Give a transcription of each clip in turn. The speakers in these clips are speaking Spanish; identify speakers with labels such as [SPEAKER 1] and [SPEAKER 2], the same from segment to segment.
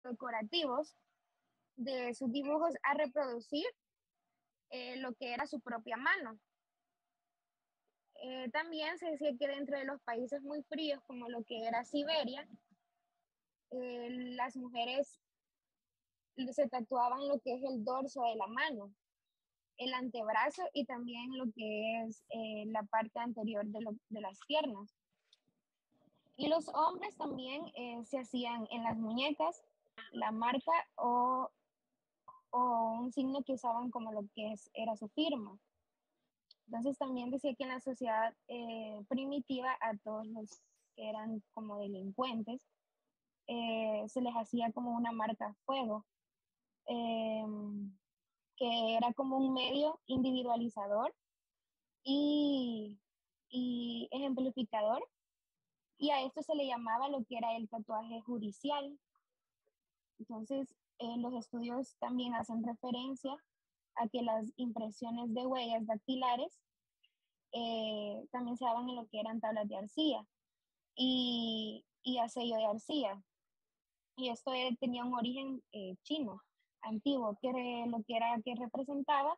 [SPEAKER 1] decorativos de sus dibujos a reproducir lo que era su propia mano. También se decía que dentro de los países muy fríos, como lo que era Siberia, las mujeres se tatuaban lo que es el dorso de la mano, el antebrazo y también lo que es la parte anterior de las piernas. Y los hombres también se hacían en las muñecas la marca o un signo que usaban como lo que era su firma. Entonces también decía que en la sociedad primitiva a todos los que eran como delincuentes se les hacía como una marca a fuego, que era como un medio individualizador y ejemplificador, y a esto se le llamaba lo que era el tatuaje judicial. Entonces, los estudios también hacen referencia a que las impresiones de huellas dactilares también se daban en lo que eran tablas de arcilla y a sello de arcilla. Y esto tenía un origen chino, antiguo, que representaba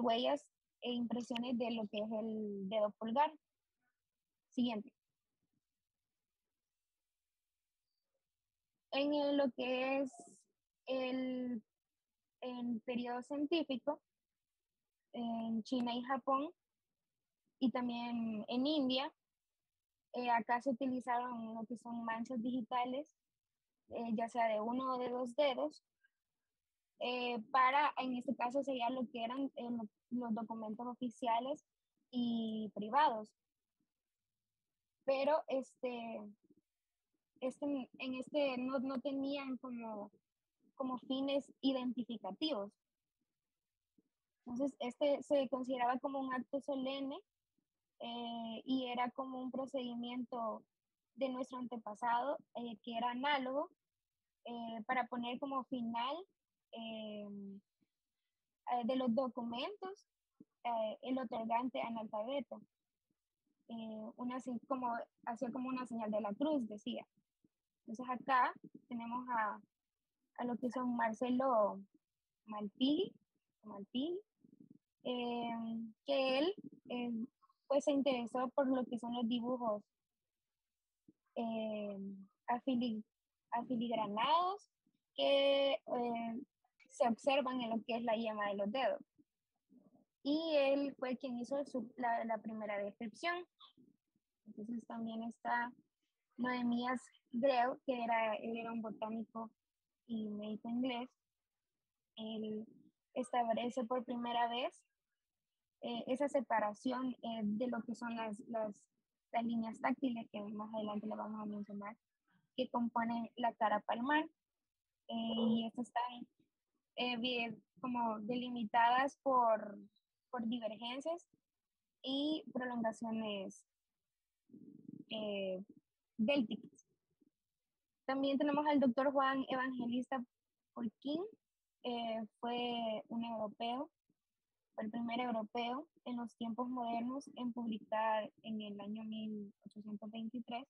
[SPEAKER 1] huellas e impresiones de lo que es el dedo pulgar. Siguiente. En lo que es el periodo científico, en China y Japón, y también en India, acá se utilizaron lo que son manchas digitales, ya sea de uno o de dos dedos, para, en este caso, sería lo que eran los documentos oficiales y privados. Pero no tenían como fines identificativos. Entonces, se consideraba como un acto solemne y era como un procedimiento de nuestro antepasado que era análogo para poner como final de los documentos el otorgante analfabeto. Hacía como una señal de la cruz, decía. Entonces acá tenemos a lo que son Marcelo Malpighi, que él pues se interesó por lo que son los dibujos eh, afiligranados que se observan en lo que es la yema de los dedos. Y él fue quien hizo la primera descripción. Entonces también está Noemías Greu, él era un botánico y médico inglés. Él establece por primera vez esa separación de lo que son las líneas táctiles, que más adelante le vamos a mencionar, que componen la cara palmar. Y estas están bien, como delimitadas por divergencias y prolongaciones délticas. También tenemos al doctor Juan Evangelista Porquín, fue un europeo, fue el primer europeo en los tiempos modernos en publicar en el año 1823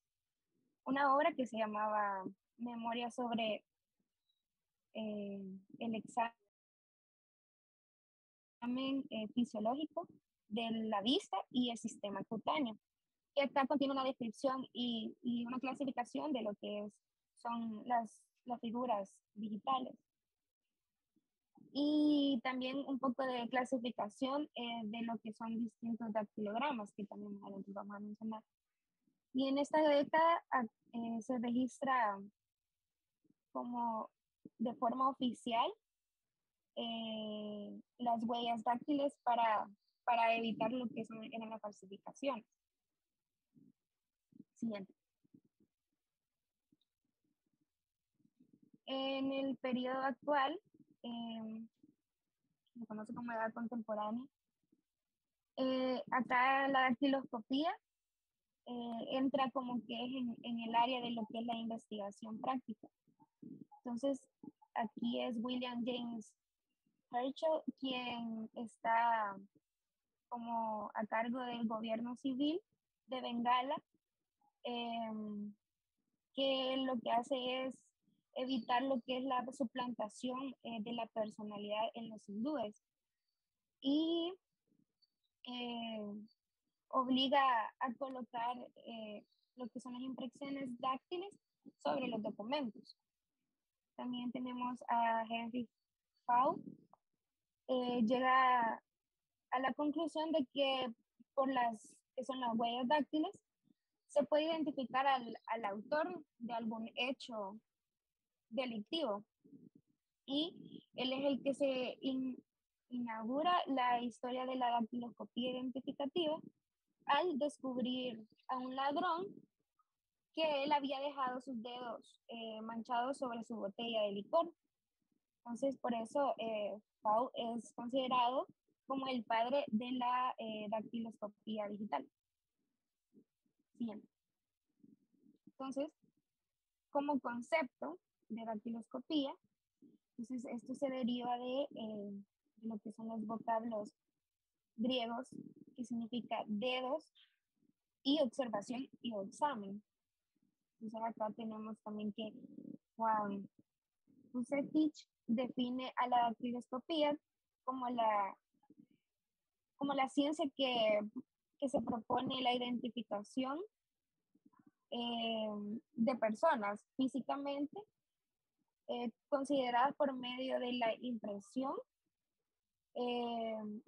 [SPEAKER 1] una obra que se llamaba Memoria sobre el examen fisiológico de la vista y el sistema cutáneo. Y acá contiene una descripción y una clasificación de lo que son las figuras digitales. Y también un poco de clasificación de lo que son distintos dactilogramas, que también más adelante vamos a mencionar. Y en esta década se registra como de forma oficial las huellas dáctiles para evitar lo que eran las falsificaciones. Siguiente. En el periodo actual, se conoce como edad contemporánea, acá la dactiloscopía entra como que es en el área de lo que es la investigación práctica. Entonces, aquí es William James Herschel quien está como a cargo del gobierno civil de Bengala, que lo que hace es evitar lo que es la suplantación de la personalidad en los hindúes. Y obliga a colocar lo que son las impresiones dáctiles sobre los documentos. También tenemos a Henry Fau. Llega a la conclusión de que por las que son las huellas dáctiles se puede identificar al autor de algún hecho delictivo. Y él es el que se inaugura la historia de la dactiloscopía identificativa al descubrir a un ladrón que él había dejado sus dedos manchados sobre su botella de licor. Entonces, por eso Pau es considerado como el padre de la dactiloscopía digital. Bien. Entonces, como concepto de dactiloscopía, entonces esto se deriva de lo que son los vocablos griegos, que significa dedos, y observación y examen. Entonces acá tenemos también que Juan Vucetich define a la dactiloscopía como la ciencia que se propone la identificación de personas físicamente consideradas por medio de la impresión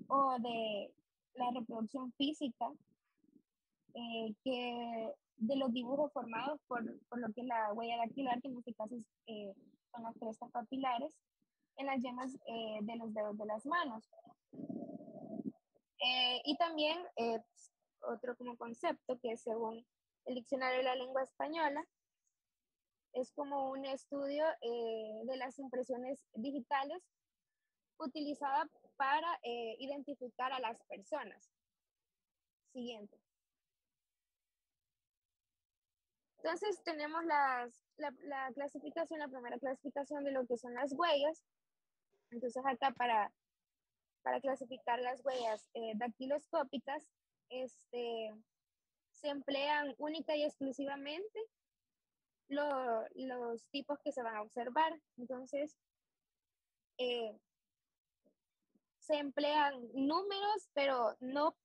[SPEAKER 1] o de la reproducción física que de los dibujos formados por lo que es la huella dactilar, que en este caso son las crestas papilares, en las yemas de los dedos de las manos. Y también otro como concepto que según el diccionario de la lengua española es como un estudio de las impresiones digitales utilizada para identificar a las personas. Siguiente. Entonces tenemos la clasificación, la primera clasificación de lo que son las huellas. Entonces acá para clasificar las huellas dactiloscópicas, se emplean única y exclusivamente los tipos que se van a observar. Entonces, se emplean números, pero no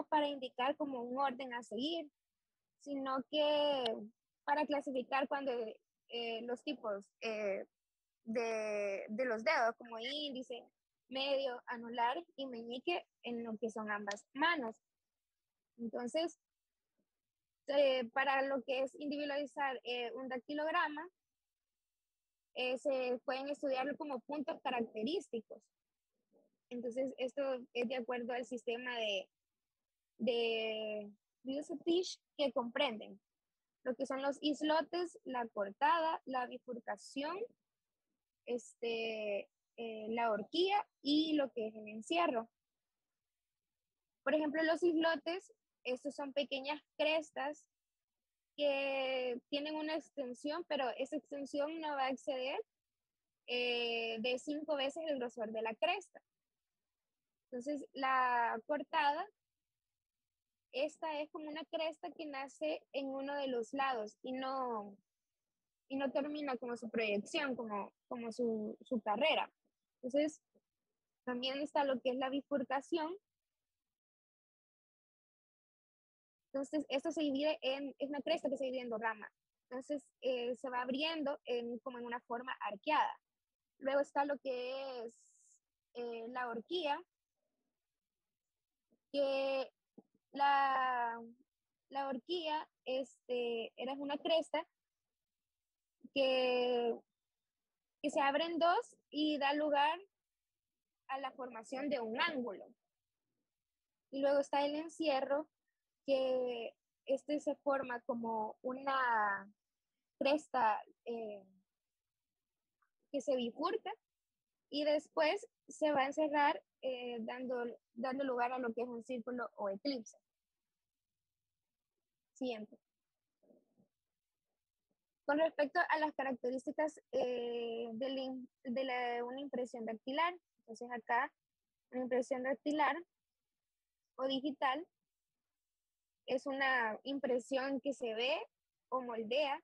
[SPEAKER 1] para indicar como un orden a seguir, sino que para clasificar cuando los tipos de los dedos, como índice, medio, anular y meñique, en lo que son ambas manos. Entonces, para lo que es individualizar un dactilograma, se pueden estudiar como puntos característicos. Entonces, esto es de acuerdo al sistema de Vucetich, que comprenden lo que son los islotes, la cortada, la bifurcación, la horquilla y lo que es el encierro. Por ejemplo, los islotes, estos son pequeñas crestas que tienen una extensión, pero esa extensión no va a exceder de 5 veces el grosor de la cresta. Entonces, la cortada, esta es como una cresta que nace en uno de los lados y no termina como su proyección, como su carrera. Entonces, también está lo que es la bifurcación. Entonces, esto se divide es una cresta que se divide en dos ramas. Entonces, se va abriendo como en una forma arqueada. Luego está lo que es la horquilla, que la horquilla era una cresta que se abre en dos y da lugar a la formación de un ángulo. Y luego está el encierro, que se forma como una cresta que se bifurca y después se va a encerrar dando lugar a lo que es un círculo o eclipse. Siguiente. Con respecto a las características de una impresión dactilar, entonces acá una impresión dactilar o digital es una impresión que se ve o moldea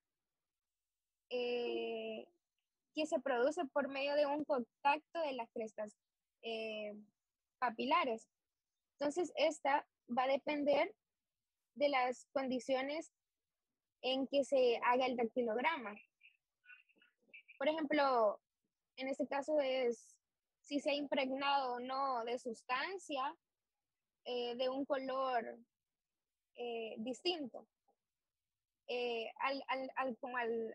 [SPEAKER 1] que se produce por medio de un contacto de las crestas papilares. Entonces, esta va a depender de las condiciones en que se haga el dactilograma. Por ejemplo, en este caso es si se ha impregnado o no de sustancia de un color distinto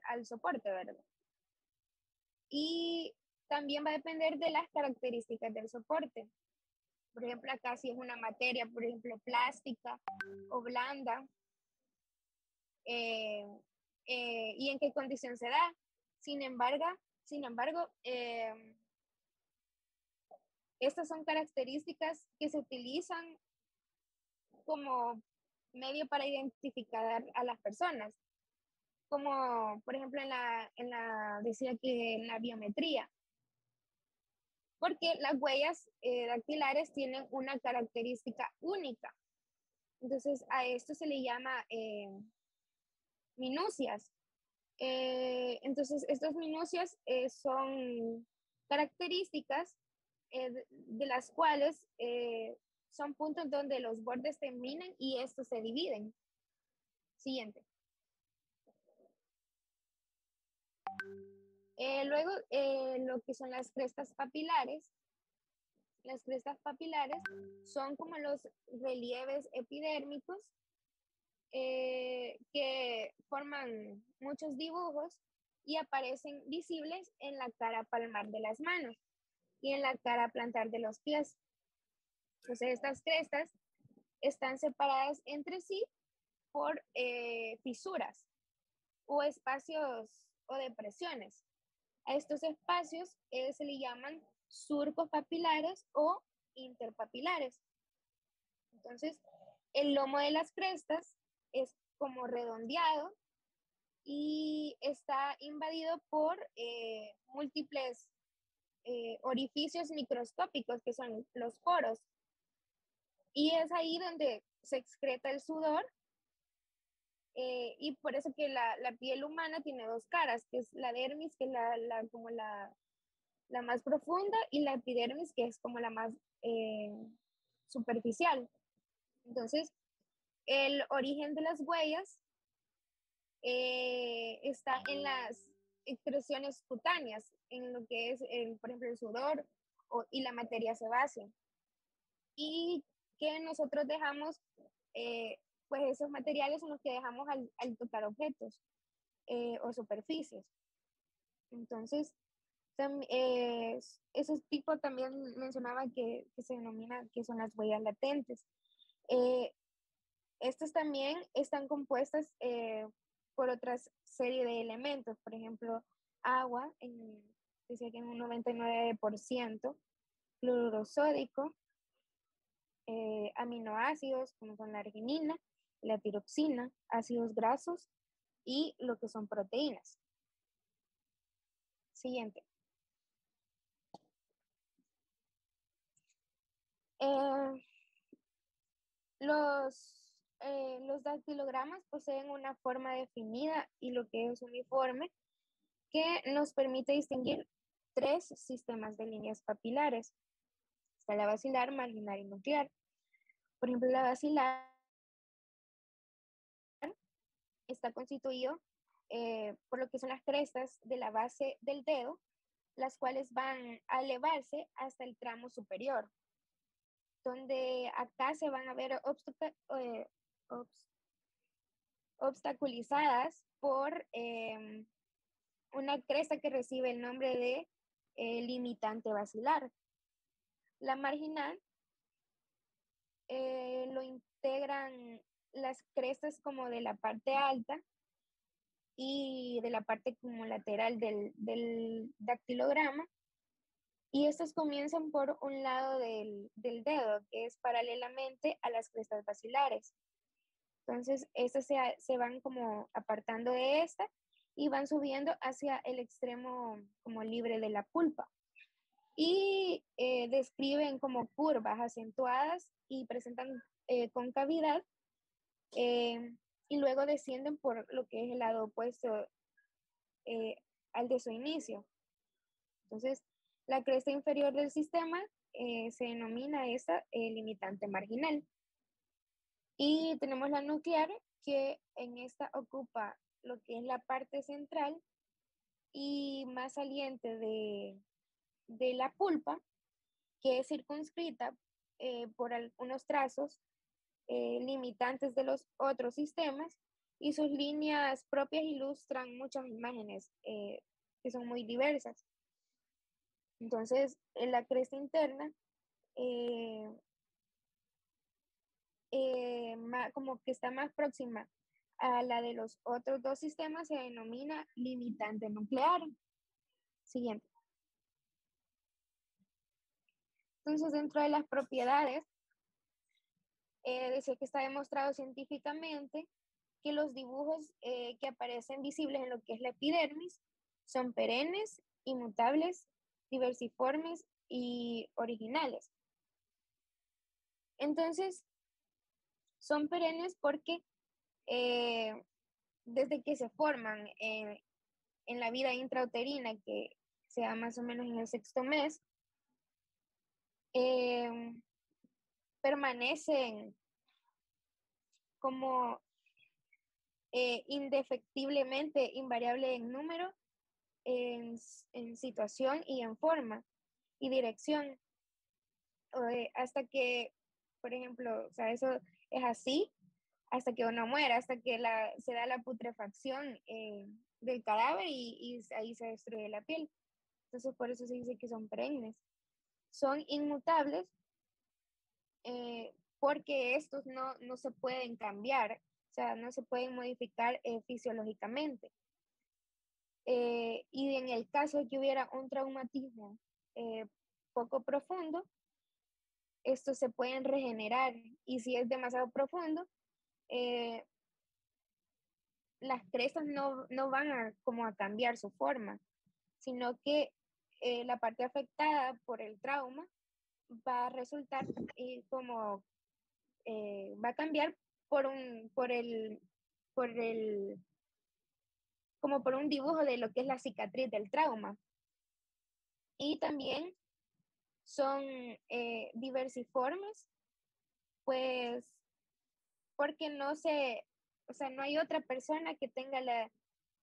[SPEAKER 1] al soporte, ¿verdad? Y también va a depender de las características del soporte. Por ejemplo, acá si es una materia, por ejemplo, plástica o blanda, y en qué condición se da. Sin embargo, estas son características que se utilizan como medio para identificar a las personas, como por ejemplo decía que en la biometría, porque las huellas dactilares tienen una característica única. Entonces a esto se le llama minucias. Entonces estas minucias son características de las cuales son puntos donde los bordes terminan y estos se dividen. Siguiente. Luego, lo que son las crestas papilares. Las crestas papilares son como los relieves epidérmicos que forman muchos dibujos y aparecen visibles en la cara palmar de las manos y en la cara plantar de los pies. Entonces, estas crestas están separadas entre sí por fisuras o espacios o depresiones. A estos espacios se le llaman surcos papilares o interpapilares. Entonces, el lomo de las crestas es como redondeado y está invadido por múltiples orificios microscópicos que son los poros. Y es ahí donde se excreta el sudor y por eso que la piel humana tiene dos caras, que es la dermis, que es como la más profunda, y la epidermis, que es como la más superficial. Entonces, el origen de las huellas está en las excreciones cutáneas, en lo que es, por ejemplo, el sudor y la materia sebácea. Y que nosotros dejamos, pues esos materiales son los que dejamos al tocar objetos o superficies. Entonces, esos tipos también mencionaba que se denomina que son las huellas latentes. Estas también están compuestas por otra serie de elementos, por ejemplo, agua, decía que en un 99%, cloruro sódico, aminoácidos como son la arginina, la tiroxina, ácidos grasos y lo que son proteínas. Siguiente. Los dactilogramas poseen una forma definida y lo que es uniforme que nos permite distinguir tres sistemas de líneas papilares. Está la basilar, marginal y nuclear. Por ejemplo, la basilar está constituido por lo que son las crestas de la base del dedo, las cuales van a elevarse hasta el tramo superior, donde acá se van a ver obstaculizadas por una cresta que recibe el nombre de limitante basilar. La marginal lo integran las crestas como de la parte alta y de la parte como lateral del dactilograma, y estos comienzan por un lado del dedo, que es paralelamente a las crestas basilares. Entonces, estas se van como apartando de esta y van subiendo hacia el extremo como libre de la pulpa. Y describen como curvas acentuadas y presentan concavidad y luego descienden por lo que es el lado opuesto al de su inicio. Entonces, la cresta inferior del sistema se denomina esa limitante marginal. Y tenemos la nuclear, que en esta ocupa lo que es la parte central y más saliente de la pulpa, que es circunscrita por algunos trazos limitantes de los otros sistemas, y sus líneas propias ilustran muchas imágenes que son muy diversas. Entonces, en la cresta interna, como que está más próxima a la de los otros dos sistemas, se denomina limitante nuclear. Siguiente. Entonces, dentro de las propiedades, decía que está demostrado científicamente que los dibujos que aparecen visibles en lo que es la epidermis son perennes, inmutables, diversiformes y originales. Entonces, son perennes porque desde que se forman en la vida intrauterina, que se da más o menos en el 6º mes, permanecen como indefectiblemente invariable en número, en situación y en forma y dirección, hasta que, por ejemplo, o sea, eso es así hasta que uno muere, hasta que se da la putrefacción del cadáver y ahí se destruye la piel. Entonces, por eso se dice que son perennes. Son inmutables porque estos no se pueden cambiar, o sea, no se pueden modificar fisiológicamente. Y en el caso de que hubiera un traumatismo poco profundo, estos se pueden regenerar, y si es demasiado profundo, las crestas no van como a cambiar su forma, sino que la parte afectada por el trauma va a resultar como, va a cambiar como por un dibujo de lo que es la cicatriz del trauma. Y también son diversiformes, pues porque o sea, no hay otra persona que tenga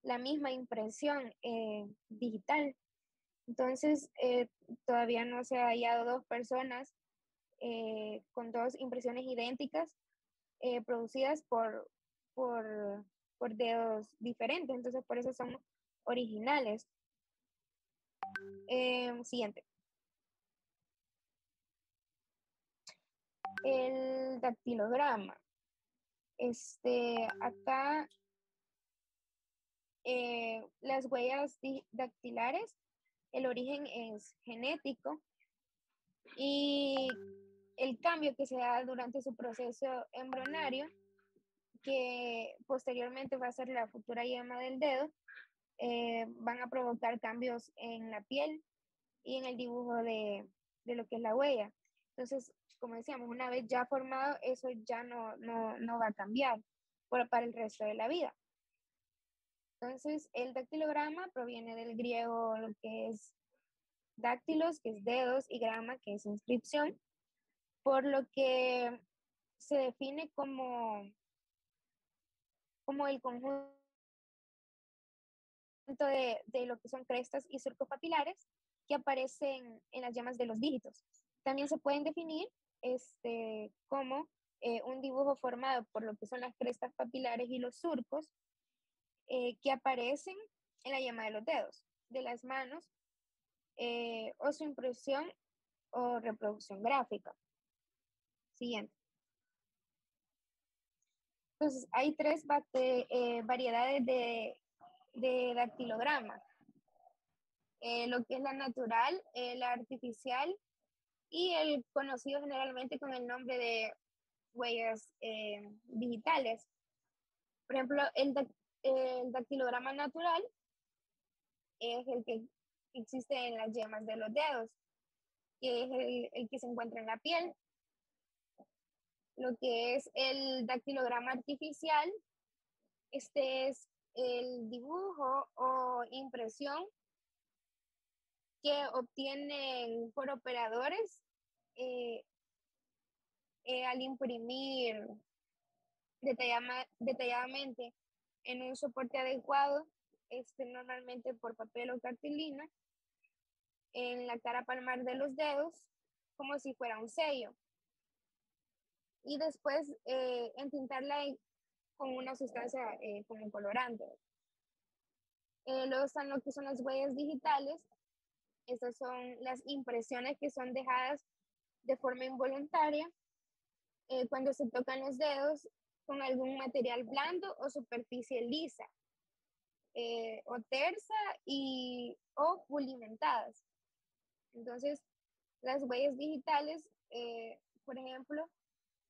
[SPEAKER 1] la misma impresión digital. Entonces, todavía no se ha hallado dos personas con dos impresiones idénticas producidas por dedos diferentes. Entonces, por eso son originales. Siguiente. El dactilograma. Acá las huellas dactilares, el origen es genético y el cambio que se da durante su proceso embrionario, que posteriormente va a ser la futura yema del dedo, van a provocar cambios en la piel y en el dibujo de lo que es la huella. Entonces, como decíamos, una vez ya formado, eso ya no va a cambiar para el resto de la vida. Entonces, el dactilograma proviene del griego, lo que es dáctilos, que es dedos, y grama, que es inscripción, por lo que se define como el conjunto de lo que son crestas y surcos papilares que aparecen en las yemas de los dígitos. También se pueden definir como un dibujo formado por lo que son las crestas papilares y los surcos que aparecen en la yema de los dedos, de las manos, o su impresión o reproducción gráfica. Siguiente. Entonces, hay tres variedades de dactilograma. Lo que es la natural, la artificial y el conocido generalmente con el nombre de huellas digitales. Por ejemplo, el dactilograma natural es el que existe en las yemas de los dedos, que es el que se encuentra en la piel. Lo que es el dactilograma artificial, este es el dibujo o impresión que obtienen por operadores al imprimir detalladamente en un soporte adecuado, normalmente por papel o cartulina, en la cara palmar de los dedos, como si fuera un sello. Y después entintarla con una sustancia como colorante. Luego están lo que son las huellas digitales. Estas son las impresiones que son dejadas de forma involuntaria cuando se tocan los dedos con algún material blando o superficie lisa o tersa o pulimentadas. Entonces, las huellas digitales, por ejemplo,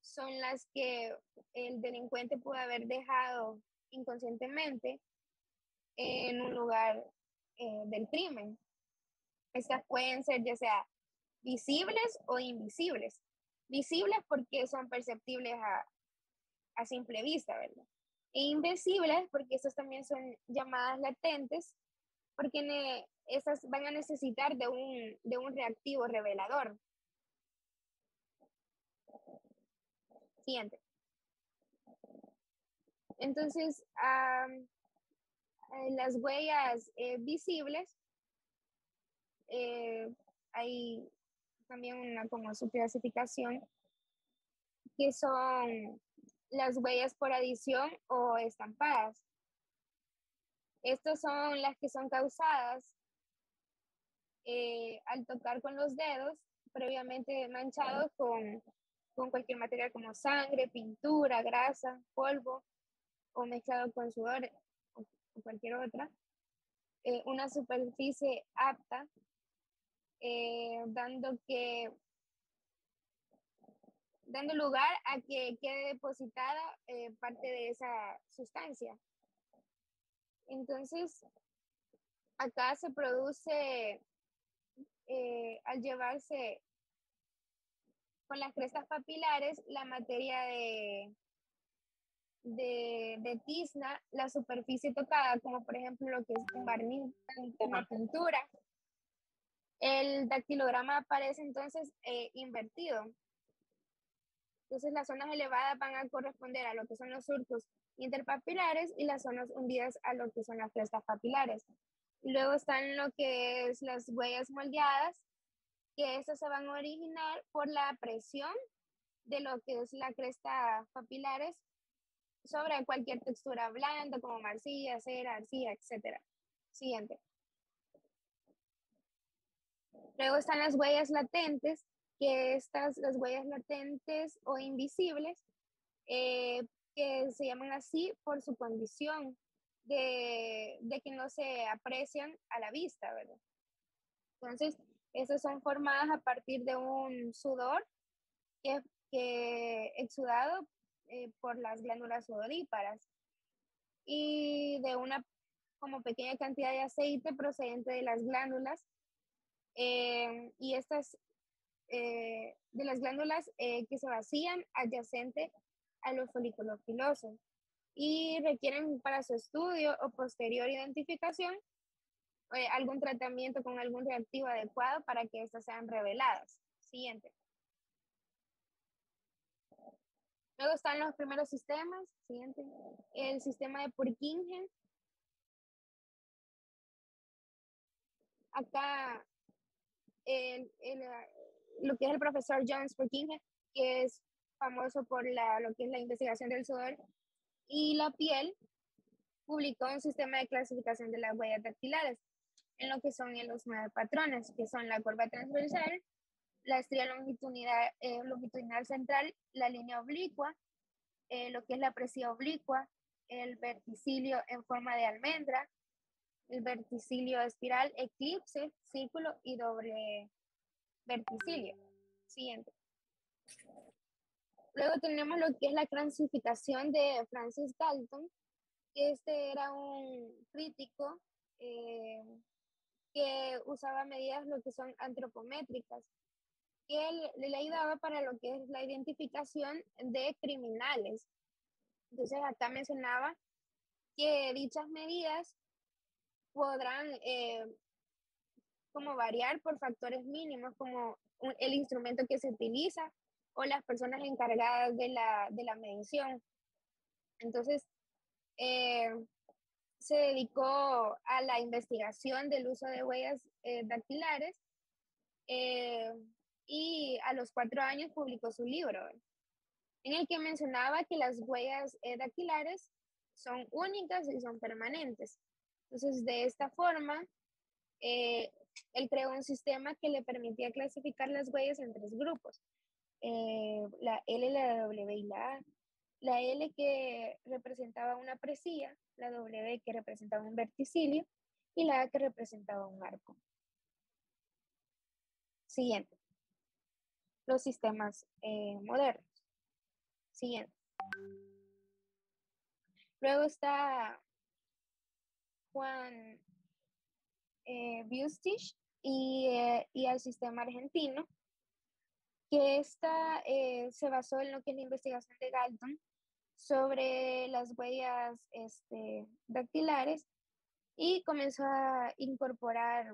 [SPEAKER 1] son las que el delincuente puede haber dejado inconscientemente en un lugar del crimen. Estas pueden ser ya sea visibles o invisibles. Visibles porque son perceptibles a simple vista, ¿verdad? E invisibles porque estas también son llamadas latentes porque estas van a necesitar de un reactivo revelador. Siguiente. Entonces, las huellas visibles, hay también una como su clasificación, que son las huellas por adición o estampadas. Estas son las que son causadas al tocar con los dedos, previamente manchados con cualquier material como sangre, pintura, grasa, polvo, o mezclado con sudor o cualquier otra. Una superficie apta, dando lugar a que quede depositada parte de esa sustancia. Entonces, acá se produce, al llevarse con las crestas papilares, la materia de tizna, la superficie tocada, como por ejemplo lo que es un barniz, una pintura. El dactilograma aparece entonces invertido. Entonces las zonas elevadas van a corresponder a lo que son los surcos interpapilares y las zonas hundidas a lo que son las crestas papilares. Luego están lo que es las huellas moldeadas, que estas se van a originar por la presión de lo que es la cresta papilares sobre cualquier textura blanda como marcilla, cera, arcilla, etc. Siguiente. Luego están las huellas latentes, que las huellas latentes o invisibles, que se llaman así por su condición de que no se aprecian a la vista, ¿verdad? Entonces, esas son formadas a partir de un sudor que exudado por las glándulas sudoríparas y de una como pequeña cantidad de aceite procedente de las glándulas y estas de las glándulas que se vacían adyacente a los folículos pilosos y requieren para su estudio o posterior identificación algún tratamiento con algún reactivo adecuado para que estas sean reveladas. Siguiente. Luego están los primeros sistemas. Siguiente. El sistema de Purkinje. Acá lo que es el profesor Jones Purkinje, que es famoso por lo que es la investigación del sudor y la piel, publicó un sistema de clasificación de las huellas dactilares en lo que son los 9 patrones, que son la curva transversal, la estría longitudinal central, la línea oblicua, lo que es la presía oblicua, el verticilio en forma de almendra, el verticilio espiral, eclipse, círculo y doble verticilio. Siguiente. Luego tenemos lo que es la clasificación de Francis Galton, que era un crítico que usaba medidas lo que son antropométricas, que él le ayudaba para lo que es la identificación de criminales. Entonces acá mencionaba que dichas medidas podrán como variar por factores mínimos, como el instrumento que se utiliza o las personas encargadas de la medición. Entonces, se dedicó a la investigación del uso de huellas dactilares y a los 4 años publicó su libro, en el que mencionaba que las huellas dactilares son únicas y son permanentes. Entonces, de esta forma, él creó un sistema que le permitía clasificar las huellas en 3 grupos, la L, la W y la A. La L que representaba una presía, la W que representaba un verticilio y la A que representaba un arco. Siguiente. Los sistemas modernos. Siguiente. Luego está Juan Buistich y el sistema argentino, que se basó en lo que es la investigación de Galton sobre las huellas dactilares y comenzó a incorporar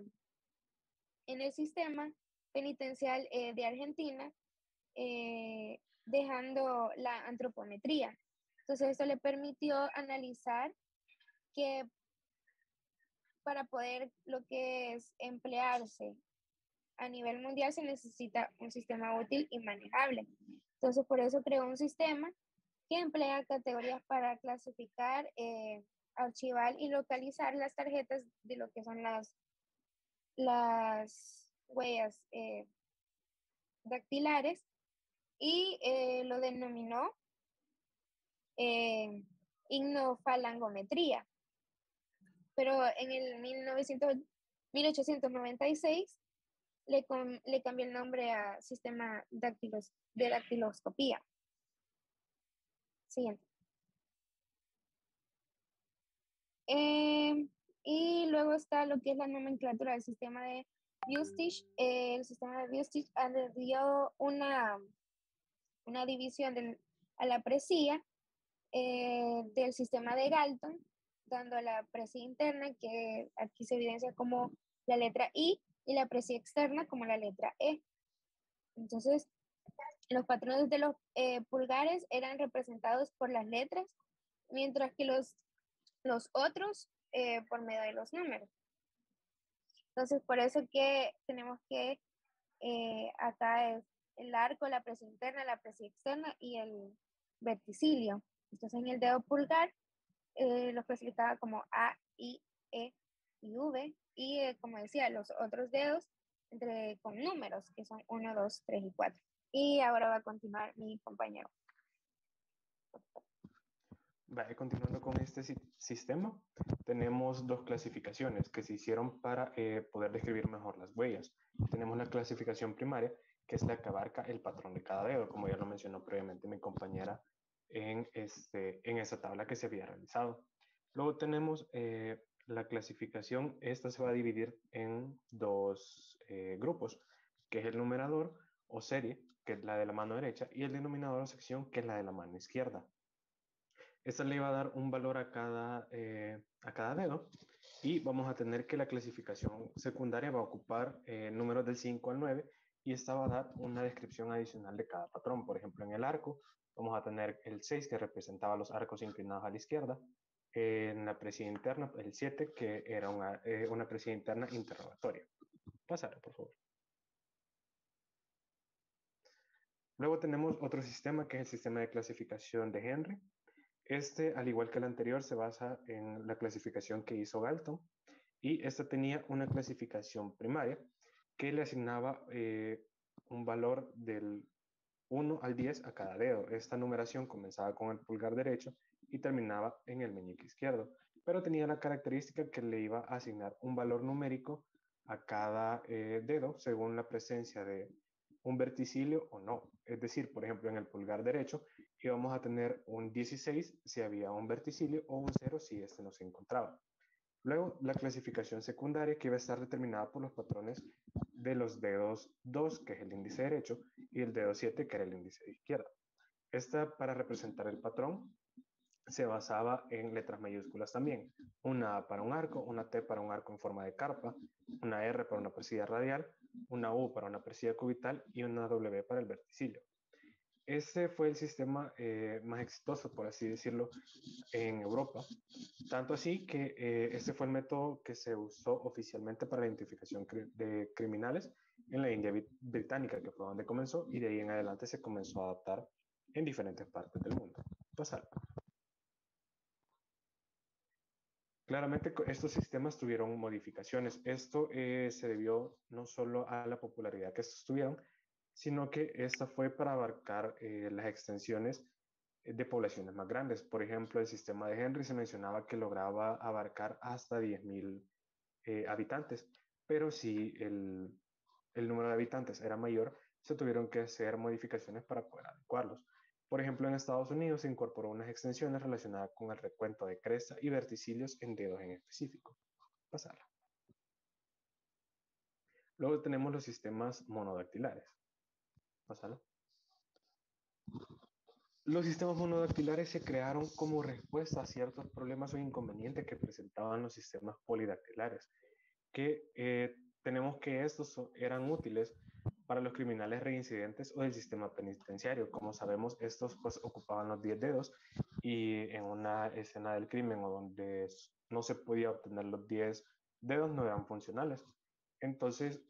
[SPEAKER 1] en el sistema penitencial de Argentina, dejando la antropometría. Entonces, esto le permitió analizar que para poder lo que es emplearse a nivel mundial se necesita un sistema útil y manejable. Entonces, por eso creó un sistema que emplea categorías para clasificar, archivar y localizar las tarjetas de lo que son las huellas dactilares y lo denominó ignofalangometría. Pero en el 1896 le cambió el nombre a sistema de dactiloscopía. Siguiente. Y luego está lo que es la nomenclatura del sistema de Buistich. El sistema de Buistich dio una división a la presía del sistema de Galton, dando la presía interna, que aquí se evidencia como la letra I, y la presía externa como la letra E. Entonces, los patrones de los pulgares eran representados por las letras, mientras que los otros por medio de los números. Entonces, por eso que tenemos que acá es el arco, la presía interna, la presía externa y el verticilio. Entonces, en el dedo pulgar los clasificaba como A, I, E y V, y como decía, los otros dedos con números, que son 1, 2, 3 y 4. Y ahora va a continuar mi compañero.
[SPEAKER 2] Continuando con este sistema, tenemos 2 clasificaciones que se hicieron para poder describir mejor las huellas. Tenemos la clasificación primaria, que es la que abarca el patrón de cada dedo, como ya lo mencionó previamente mi compañera en esa tabla que se había realizado. Luego tenemos la clasificación, esta se va a dividir en 2 grupos, que es el numerador o serie, que es la de la mano derecha, y el denominador o sección, que es la de la mano izquierda. Esta le va a dar un valor a cada dedo y vamos a tener que la clasificación secundaria va a ocupar números del 5 al 9 y esta va a dar una descripción adicional de cada patrón. Por ejemplo, en el arco vamos a tener el 6 que representaba los arcos inclinados a la izquierda, en la presía interna el 7 que era una presía interna interrogatoria. Pasar, por favor. Luego tenemos otro sistema que es el sistema de clasificación de Henry. Este, al igual que el anterior, se basa en la clasificación que hizo Galton y esta tenía una clasificación primaria que le asignaba un valor del 1 al 10 a cada dedo. Esta numeración comenzaba con el pulgar derecho y terminaba en el meñique izquierdo, pero tenía la característica que le iba a asignar un valor numérico a cada dedo según la presencia de un verticilio o no. Es decir, por ejemplo, en el pulgar derecho íbamos a tener un 16 si había un verticilio o un 0 si este no se encontraba. Luego, la clasificación secundaria que iba a estar determinada por los patrones de los dedos 2, que es el índice derecho, y el dedo 7, que era el índice de izquierda. Esta, para representar el patrón, se basaba en letras mayúsculas también. Una A para un arco, una T para un arco en forma de carpa, una R para una presilla radial, una U para una presilla cubital y una W para el verticillo. Ese fue el sistema más exitoso, por así decirlo, en Europa. Tanto así que este fue el método que se usó oficialmente para la identificación de criminales en la India británica, que fue donde comenzó, y de ahí en adelante se comenzó a adaptar en diferentes partes del mundo. Pasar. Claramente estos sistemas tuvieron modificaciones. Esto se debió no solo a la popularidad que estos tuvieron, sino que esta fue para abarcar las extensiones de poblaciones más grandes. Por ejemplo, el sistema de Henry se mencionaba que lograba abarcar hasta 10.000 habitantes, pero si el número de habitantes era mayor, se tuvieron que hacer modificaciones para poder adecuarlos. Por ejemplo, en Estados Unidos se incorporó unas extensiones relacionadas con el recuento de cresta y verticilios en dedos en específico. Pasarla. Luego tenemos los sistemas monodactilares. Pasarla. Los sistemas monodactilares se crearon como respuesta a ciertos problemas o inconvenientes que presentaban los sistemas polidactilares, que tenemos que estos eran útiles para los criminales reincidentes o del sistema penitenciario. Como sabemos, estos pues ocupaban los 10 dedos y en una escena del crimen o donde no se podía obtener los 10 dedos no eran funcionales. Entonces,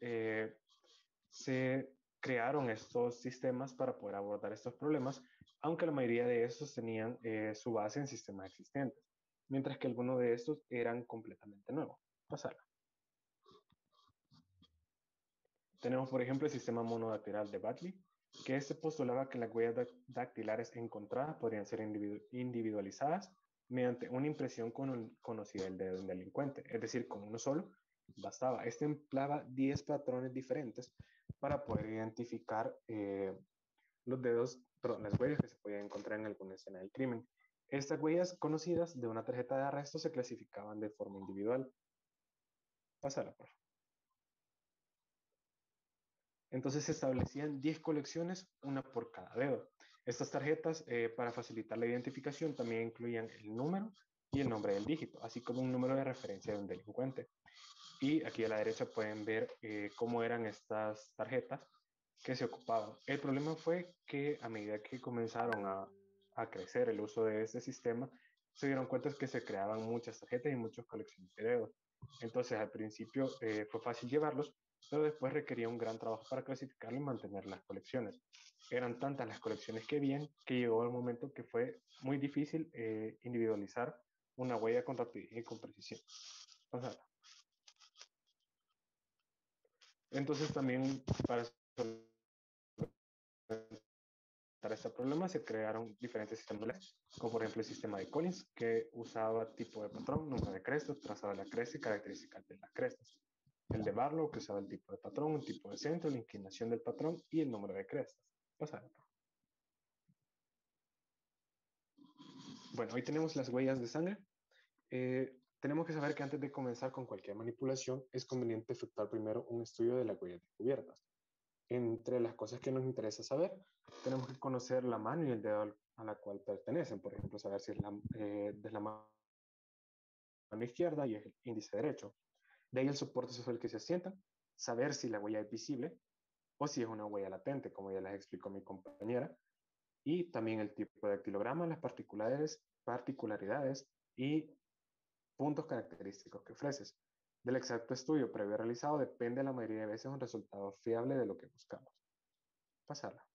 [SPEAKER 2] se crearon estos sistemas para poder abordar estos problemas, aunque la mayoría de estos tenían su base en sistemas existentes, mientras que algunos de estos eran completamente nuevos. Pasarla. Tenemos, por ejemplo, el sistema monodactilar de Batley, que este postulaba que las huellas dactilares encontradas podrían ser individualizadas mediante una impresión conocida del dedo del delincuente, es decir, con uno solo bastaba. Este empleaba 10 patrones diferentes para poder identificar los dedos, perdón, las huellas que se podían encontrar en alguna escena del crimen. Estas huellas conocidas de una tarjeta de arresto se clasificaban de forma individual. Pásala, por favor. Entonces se establecían 10 colecciones, una por cada dedo. Estas tarjetas, para facilitar la identificación, también incluían el número y el nombre del dígito, así como un número de referencia de un delincuente. Y aquí a la derecha pueden ver cómo eran estas tarjetas que se ocupaban. El problema fue que a medida que comenzaron a crecer el uso de este sistema, se dieron cuenta que se creaban muchas tarjetas y muchas colecciones de dedos. Entonces al principio fue fácil llevarlos, pero después requería un gran trabajo para clasificarlo y mantener las colecciones. Eran tantas las colecciones que habían que llegó el momento que fue muy difícil individualizar una huella con rapidez y con precisión. Vamos a Entonces también para para este problema se crearon diferentes sistemas, como por ejemplo el sistema de Collins, que usaba tipo de patrón, número de crestas, trazado de la cresta y características de las crestas. El de Barlow, que usaba el tipo de patrón, el tipo de centro, la inclinación del patrón y el número de crestas. Pasar. Bueno, hoy tenemos las huellas de sangre. Tenemos que saber que antes de comenzar con cualquier manipulación es conveniente efectuar primero un estudio de las huellas descubiertas. Entre las cosas que nos interesa saber, tenemos que conocer la mano y el dedo a la cual pertenecen. Por ejemplo, saber si es de la mano izquierda y el índice derecho. De ahí el soporte sobre el que se asienta, saber si la huella es visible o si es una huella latente, como ya les explicó mi compañera, y también el tipo de dactilograma, las particularidades y puntos característicos que ofreces. Del exacto estudio previo realizado depende la mayoría de veces un resultado fiable de lo que buscamos. Pasarla.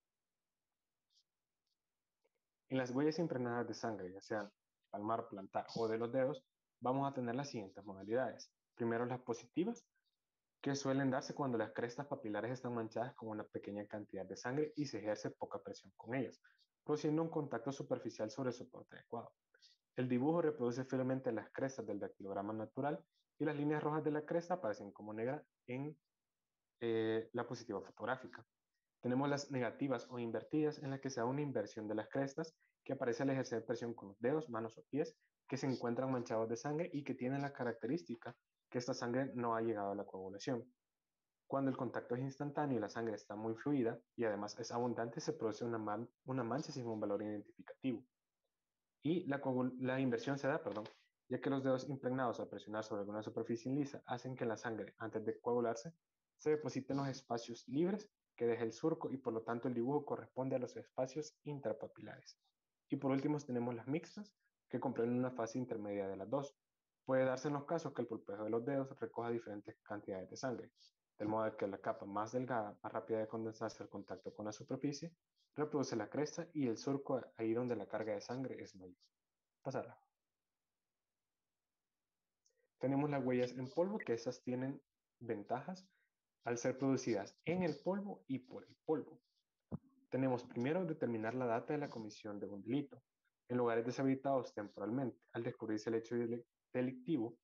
[SPEAKER 2] En las huellas impregnadas de sangre, ya sean palmar, plantar o de los dedos, vamos a tener las siguientes modalidades. Primero, las positivas, que suelen darse cuando las crestas papilares están manchadas con una pequeña cantidad de sangre y se ejerce poca presión con ellas, produciendo un contacto superficial sobre el soporte adecuado. El dibujo reproduce fielmente las crestas del dactilograma natural y las líneas rojas de la cresta aparecen como negras en la positiva fotográfica. Tenemos las negativas o invertidas, en las que se da una inversión de las crestas que aparece al ejercer presión con los dedos, manos o pies que se encuentran manchados de sangre y que tienen la característica que esta sangre no ha llegado a la coagulación. Cuando el contacto es instantáneo y la sangre está muy fluida y además es abundante, se produce una mancha sin un valor identificativo. Y la inversión se da, ya que los dedos impregnados al presionar sobre alguna superficie lisa hacen que la sangre, antes de coagularse, se deposite en los espacios libres que deja el surco y por lo tanto el dibujo corresponde a los espacios intrapapilares. Y por último tenemos las mixtas, que comprenden una fase intermedia de las dos. Puede darse en los casos que el pulpeo de los dedos recoja diferentes cantidades de sangre, del modo que la capa más delgada, más rápida de condensarse al contacto con la superficie, reproduce la cresta y el surco ahí donde la carga de sangre es mayor. Pasarla. Tenemos las huellas en polvo, que esas tienen ventajas al ser producidas en el polvo y por el polvo. Tenemos primero determinar la data de la comisión de un delito. En lugares deshabilitados temporalmente, al descubrirse el hecho delictivo,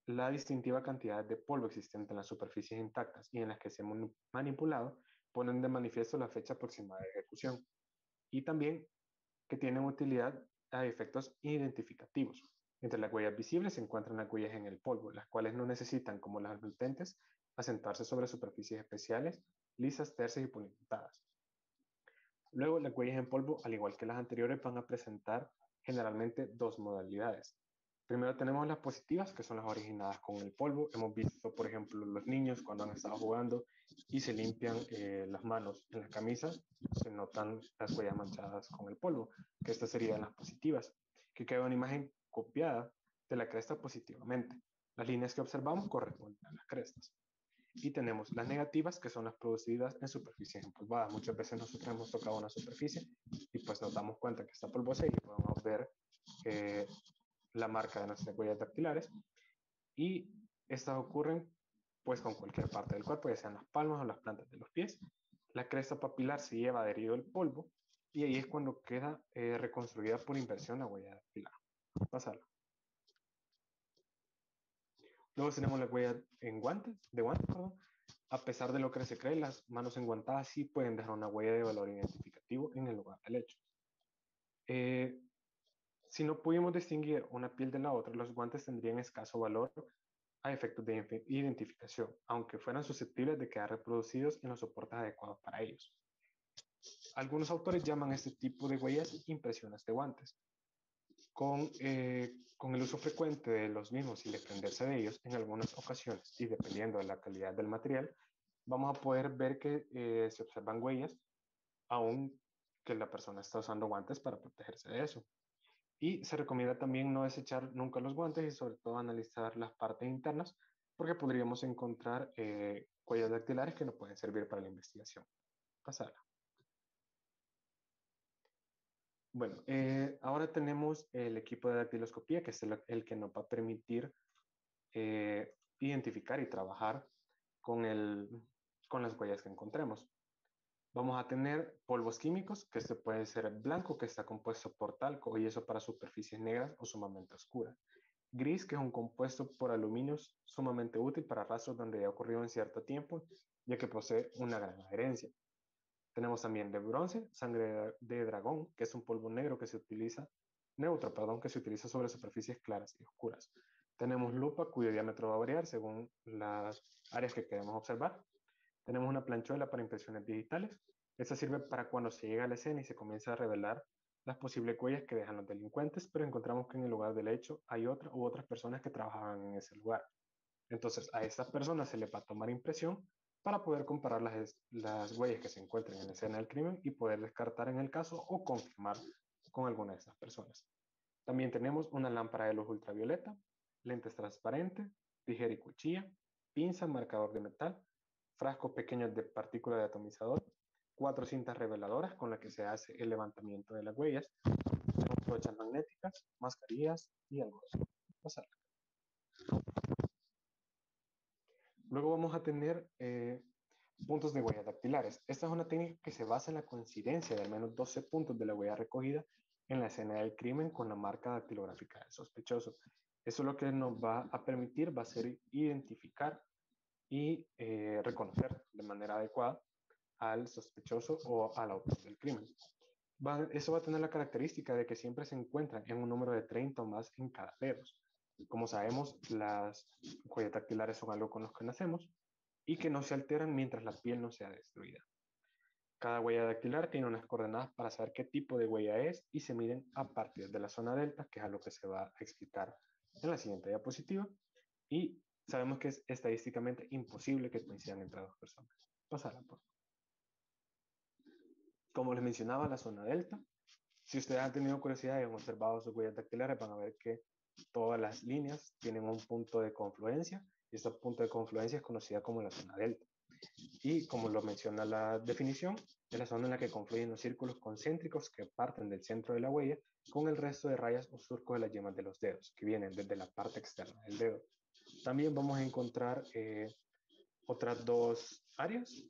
[SPEAKER 2] la distintiva cantidad de polvo existente en las superficies intactas y en las que se han manipulado ponen de manifiesto la fecha aproximada de ejecución. Y también que tienen utilidad a efectos identificativos. Entre las huellas visibles se encuentran las huellas en el polvo, las cuales no necesitan, como las adultentes, asentarse sobre superficies especiales, lisas, tercias y pulimentadas. Luego, las huellas en polvo, al igual que las anteriores, van a presentar generalmente dos modalidades. Primero tenemos las positivas, que son las originadas con el polvo. Hemos visto, por ejemplo, los niños cuando han estado jugando y se limpian las manos en la camisa, se notan las huellas manchadas con el polvo, que estas serían las positivas, que queda una imagen copiada de la cresta positivamente. Las líneas que observamos corresponden a las crestas. Y tenemos las negativas, que son las producidas en superficies empolvadas. Muchas veces nosotros hemos tocado una superficie y pues nos damos cuenta que está polvosa y podemos ver la marca de nuestras huellas dactilares. Y estas ocurren pues con cualquier parte del cuerpo, ya sean las palmas o las plantas de los pies. La cresta papilar se lleva adherido el polvo y ahí es cuando queda reconstruida por inversión la huella dactilar. Pasarlo. Luego tenemos la huella en guantes, de guantes, perdón. A pesar de lo que se cree, las manos enguantadas sí pueden dejar una huella de valor identificativo en el lugar del hecho. Si no pudimos distinguir una piel de la otra, los guantes tendrían escaso valor a efectos de identificación, aunque fueran susceptibles de quedar reproducidos en los soportes adecuados para ellos. Algunos autores llaman este tipo de huellas impresiones de guantes. Con el uso frecuente de los mismos y desprenderse de ellos, en algunas ocasiones, y dependiendo de la calidad del material, vamos a poder ver que se observan huellas, aun que la persona está usando guantes para protegerse de eso. Y se recomienda también no desechar nunca los guantes y sobre todo analizar las partes internas, porque podríamos encontrar huellas dactilares que no pueden servir para la investigación. Pasarla. Bueno, ahora tenemos el equipo de dactiloscopía, que es el que nos va a permitir identificar y trabajar con las huellas que encontremos. Vamos a tener polvos químicos, que este puede ser blanco, que está compuesto por talco y eso para superficies negras o sumamente oscuras. Gris, que es un compuesto por aluminio sumamente útil para rastros donde ha ocurrido en cierto tiempo, ya que posee una gran adherencia. Tenemos también de bronce, sangre de dragón, que es un polvo negro que se utiliza, neutro, perdón, que se utiliza sobre superficies claras y oscuras. Tenemos lupa, cuyo diámetro va a variar según las áreas que queremos observar. Tenemos una planchuela para impresiones digitales. Esta sirve para cuando se llega a la escena y se comienza a revelar las posibles huellas que dejan los delincuentes, pero encontramos que en el lugar del hecho hay otra u otras personas que trabajaban en ese lugar. Entonces a estas personas se les va a tomar impresión para poder comparar las huellas que se encuentran en la escena del crimen y poder descartar en el caso o confirmar con alguna de estas personas. También tenemos una lámpara de luz ultravioleta, lentes transparentes, tijera y cuchilla, pinza, marcador de metal, frascos pequeños de partículas de atomizador, 4 cintas reveladoras con las que se hace el levantamiento de las huellas, brochas magnéticas, mascarillas y algo así. Pasar. Luego vamos a tener puntos de huellas dactilares. Esta es una técnica que se basa en la coincidencia de al menos 12 puntos de la huella recogida en la escena del crimen con la marca dactilográfica del sospechoso. Eso lo que nos va a permitir va a ser identificar y reconocer de manera adecuada al sospechoso o al autor del crimen. Eso va a tener la característica de que siempre se encuentran en un número de 30 o más en cada dedo. Como sabemos, las huellas dactilares son algo con los que nacemos y que no se alteran mientras la piel no sea destruida. Cada huella dactilar tiene unas coordenadas para saber qué tipo de huella es y se miden a partir de la zona delta, que es a lo que se va a explicar en la siguiente diapositiva y sabemos que es estadísticamente imposible que coincidan entre dos personas. Pasarla, por favor. Como les mencionaba, la zona delta. Si ustedes han tenido curiosidad y han observado sus huellas dactilares, van a ver que todas las líneas tienen un punto de confluencia y este punto de confluencia es conocida como la zona delta. Y como lo menciona la definición, es la zona en la que confluyen los círculos concéntricos que parten del centro de la huella con el resto de rayas o surcos de las yemas de los dedos, que vienen desde la parte externa del dedo. También vamos a encontrar otras dos áreas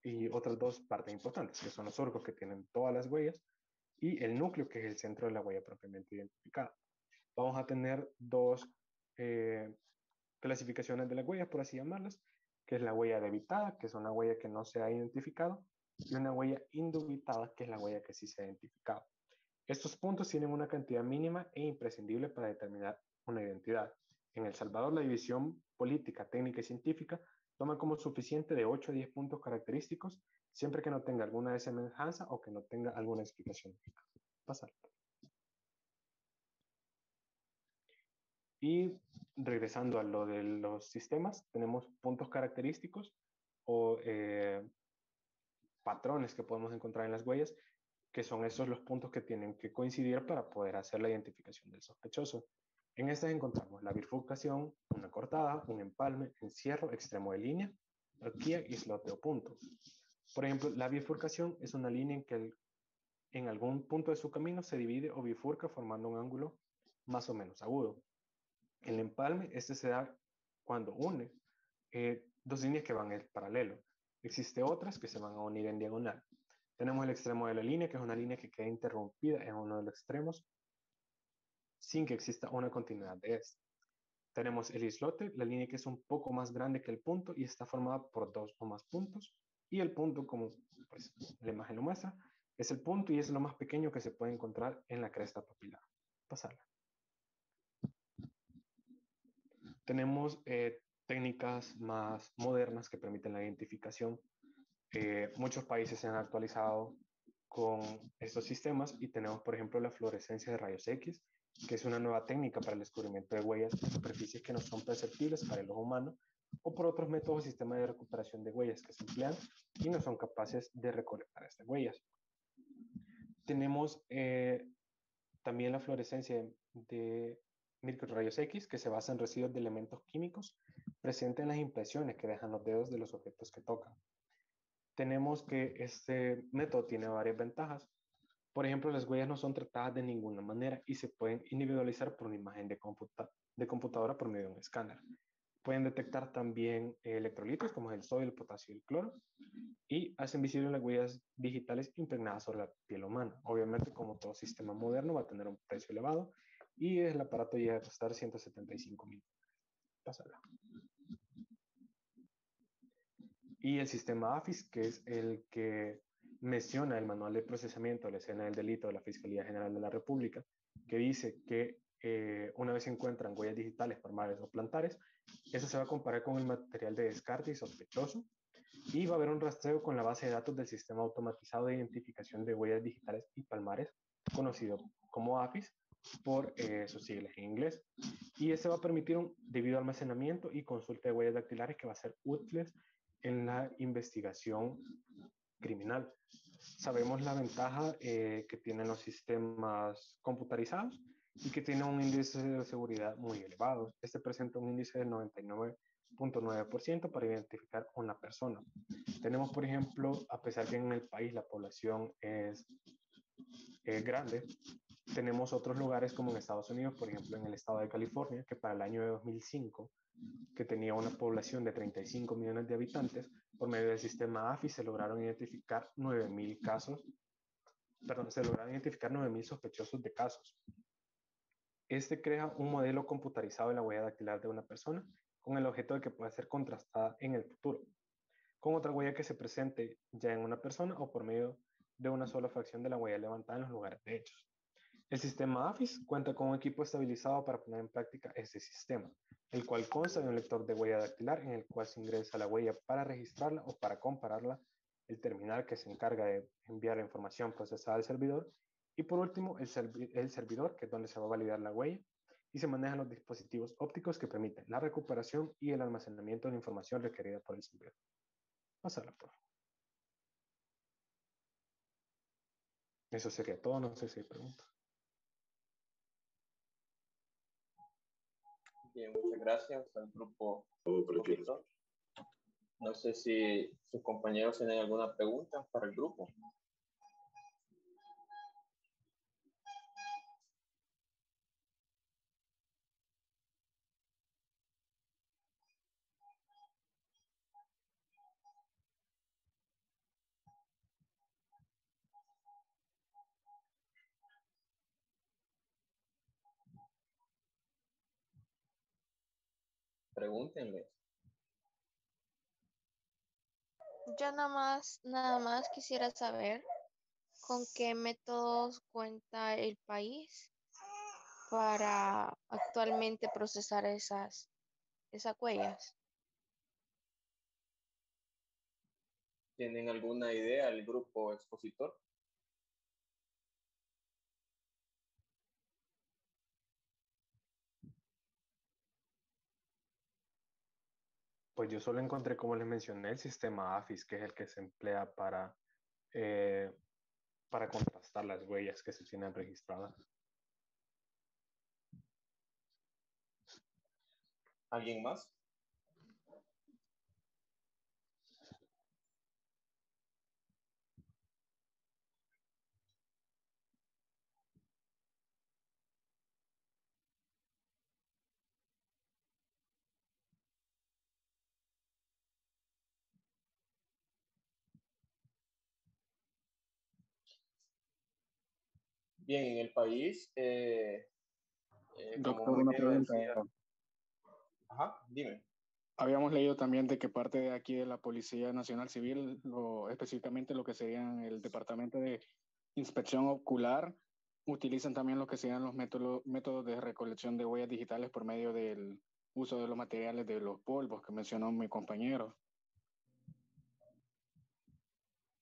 [SPEAKER 2] y otras dos partes importantes, que son los surcos que tienen todas las huellas y el núcleo, que es el centro de la huella propiamente identificada. Vamos a tener dos clasificaciones de las huellas, por así llamarlas, que es la huella debitada, que es una huella que no se ha identificado, y una huella indubitada, que es la huella que sí se ha identificado. Estos puntos tienen una cantidad mínima e imprescindible para determinar una identidad. En El Salvador, la división política, técnica y científica toma como suficiente de 8 a 10 puntos característicos, siempre que no tenga alguna desemejanza o que no tenga alguna explicación. Pasar. Y regresando a lo de los sistemas, tenemos puntos característicos o patrones que podemos encontrar en las huellas, que son esos los puntos que tienen que coincidir para poder hacer la identificación del sospechoso. En estas encontramos la bifurcación, una cortada, un empalme, encierro, extremo de línea, horquilla, islote o punto. Por ejemplo, la bifurcación es una línea en que en algún punto de su camino se divide o bifurca formando un ángulo más o menos agudo. El empalme, este se da cuando une dos líneas que van en paralelo. Existe otras que se van a unir en diagonal. Tenemos el extremo de la línea, que es una línea que queda interrumpida en uno de los extremos sin que exista una continuidad de este. Tenemos el islote, la línea que es un poco más grande que el punto y está formada por dos o más puntos. Y el punto, como pues, la imagen lo muestra, es el punto y es lo más pequeño que se puede encontrar en la cresta papilar. Pasarla. Tenemos técnicas más modernas que permiten la identificación. Muchos países se han actualizado con estos sistemas y tenemos, por ejemplo, la fluorescencia de rayos X, que es una nueva técnica para el descubrimiento de huellas en superficies que no son perceptibles para el ojo humano, o por otros métodos o sistemas de recuperación de huellas que se emplean y no son capaces de recolectar estas huellas. Tenemos también la fluorescencia de microrayos X, que se basa en residuos de elementos químicos presentes en las impresiones que dejan los dedos de los objetos que tocan. Tenemos que este método tiene varias ventajas. Por ejemplo, las huellas no son tratadas de ninguna manera y se pueden individualizar por una imagen de computadora por medio de un escáner. Pueden detectar también electrolitos como el sodio, el potasio y el cloro y hacen visibles las huellas digitales impregnadas sobre la piel humana. Obviamente, como todo sistema moderno, va a tener un precio elevado y el aparato llega a costar 175,000. Pásala. Y el sistema AFIS, que es el que menciona el manual de procesamiento de la escena del delito de la Fiscalía General de la República, que dice que una vez se encuentran huellas digitales formales o plantares, eso se va a comparar con el material de descarte y sospechoso y va a haber un rastreo con la base de datos del Sistema Automatizado de Identificación de Huellas Digitales y Palmares, conocido como AFIS por sus siglas en inglés. Y ese va a permitir un debido almacenamiento y consulta de huellas dactilares que va a ser útiles en la investigación criminal. Sabemos la ventaja que tienen los sistemas computarizados y que tienen un índice de seguridad muy elevado. Este presenta un índice del 99,9% para identificar a una persona. Tenemos, por ejemplo, a pesar que en el país la población es grande, tenemos otros lugares como en Estados Unidos, por ejemplo en el estado de California, que para el año de 2005, que tenía una población de 35 millones de habitantes, por medio del sistema AFI se lograron identificar 9,000 casos, perdón, se lograron identificar 9,000 sospechosos de casos. Este crea un modelo computarizado de la huella dactilar de una persona con el objeto de que pueda ser contrastada en el futuro, con otra huella que se presente ya en una persona o por medio de una sola fracción de la huella levantada en los lugares de hechos. El sistema AFIS cuenta con un equipo estabilizado para poner en práctica este sistema, el cual consta de un lector de huella dactilar en el cual se ingresa la huella para registrarla o para compararla, el terminal que se encarga de enviar la información procesada al servidor y por último el servidor, que es donde se va a validar la huella, y se manejan los dispositivos ópticos que permiten la recuperación y el almacenamiento de la información requerida por el servidor. Pásala, por favor. Eso sería todo, no sé si hay preguntas.
[SPEAKER 3] Bien, muchas gracias al grupo profesor. No sé si sus compañeros tienen alguna pregunta para el grupo. Pregúntenle.
[SPEAKER 4] Yo nada más quisiera saber con qué métodos cuenta el país para actualmente procesar esas huellas.
[SPEAKER 3] ¿Tienen alguna idea el grupo expositor?
[SPEAKER 2] Pues yo solo encontré, como les mencioné, el sistema AFIS, que es el que se emplea para contrastar las huellas que se tienen registradas.
[SPEAKER 3] ¿Alguien más? Bien, en el país, como
[SPEAKER 5] Doctor,
[SPEAKER 3] muy
[SPEAKER 5] una
[SPEAKER 3] bien lo
[SPEAKER 5] pregunta.
[SPEAKER 3] decía. Ajá, dime.
[SPEAKER 5] Habíamos leído también de que parte de aquí de la Policía Nacional Civil, específicamente lo que serían el Departamento de Inspección Ocular, utilizan también lo que serían los métodos de recolección de huellas digitales por medio del uso de los materiales de los polvos que mencionó mi compañero.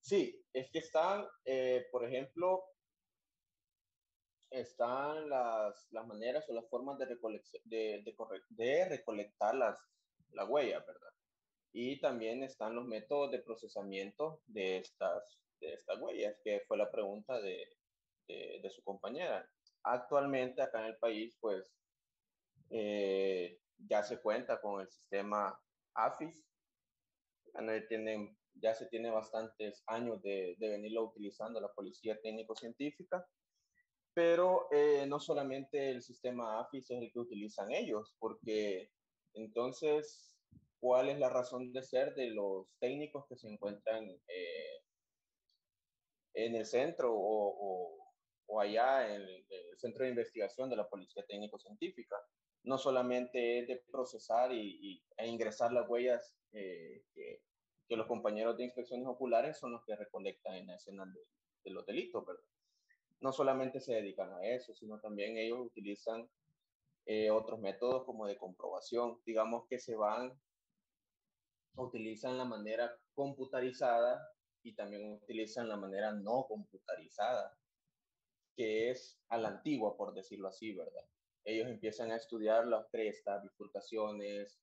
[SPEAKER 3] Sí, es que están, por ejemplo, están las maneras o las formas de recolectar la huella, ¿verdad? Y también están los métodos de procesamiento de estas huellas, que fue la pregunta de su compañera. Actualmente acá en el país, pues, ya se cuenta con el sistema AFIS. Ya se tiene bastantes años de venirlo utilizando la Policía Técnico-Científica. Pero no solamente el sistema AFIS es el que utilizan ellos, porque entonces, ¿cuál es la razón de ser de los técnicos que se encuentran en el centro o allá en el centro de investigación de la Policía Técnico-Científica? No solamente es de procesar e ingresar las huellas que los compañeros de inspecciones oculares son los que recolectan en la escena de los delitos, ¿verdad? No solamente se dedican a eso, sino también ellos utilizan otros métodos como de comprobación, digamos que utilizan la manera computarizada y también utilizan la manera no computarizada, que es a la antigua, por decirlo así, ¿verdad? Ellos empiezan a estudiar las crestas, bifurcaciones,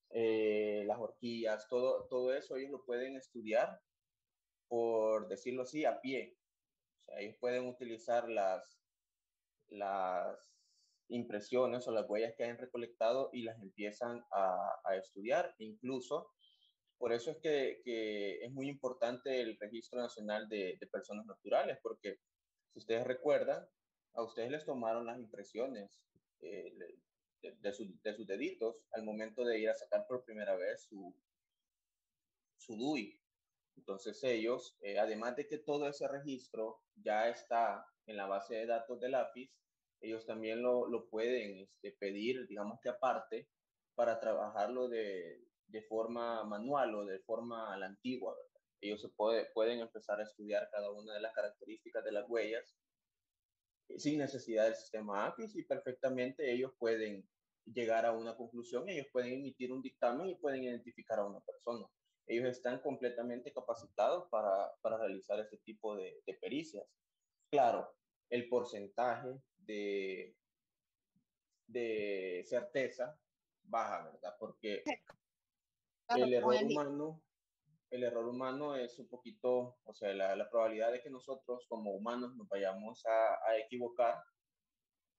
[SPEAKER 3] las horquillas, todo eso ellos lo pueden estudiar, por decirlo así, a pie. O sea, ellos pueden utilizar las impresiones o las huellas que hayan recolectado y las empiezan a estudiar. Incluso, por eso es que es muy importante el Registro Nacional de Personas Naturales, porque si ustedes recuerdan, a ustedes les tomaron las impresiones de sus deditos al momento de ir a sacar por primera vez su DUI. Entonces ellos, además de que todo ese registro ya está en la base de datos del AFIS, ellos también lo pueden pedir, digamos que aparte, para trabajarlo de forma manual o de forma a la antigua, ¿verdad? Ellos pueden empezar a estudiar cada una de las características de las huellas sin necesidad del sistema AFIS y perfectamente ellos pueden llegar a una conclusión, ellos pueden emitir un dictamen y pueden identificar a una persona. Ellos están completamente capacitados para realizar este tipo de pericias. Claro, el porcentaje de certeza baja, ¿verdad? Porque
[SPEAKER 1] Claro,
[SPEAKER 3] el
[SPEAKER 1] con
[SPEAKER 3] error
[SPEAKER 1] el,
[SPEAKER 3] humano, el error humano es un poquito, o sea, la probabilidad de que nosotros como humanos nos vayamos a equivocar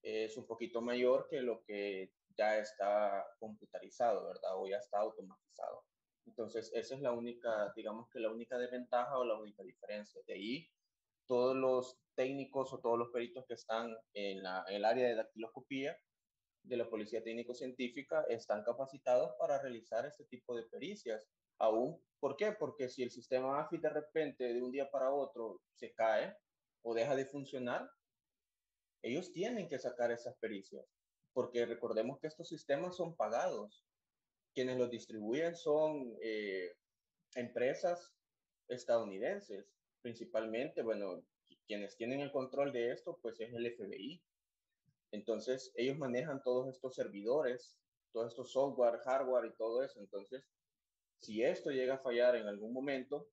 [SPEAKER 3] es un poquito mayor que lo que ya está computarizado, ¿verdad? O ya está automatizado. Entonces, esa es la única, digamos que la única desventaja o la única diferencia. De ahí, todos los técnicos o todos los peritos que están en el área de dactiloscopía de la Policía Técnico-Científica están capacitados para realizar este tipo de pericias. Aún, ¿por qué? Porque si el sistema AFI de repente, de un día para otro, se cae o deja de funcionar, ellos tienen que sacar esas pericias, porque recordemos que estos sistemas son pagados. Quienes los distribuyen son empresas estadounidenses, principalmente, bueno, quienes tienen el control de esto, pues es el FBI. Entonces, ellos manejan todos estos servidores, todos estos software, hardware y todo eso. Entonces, si esto llega a fallar en algún momento,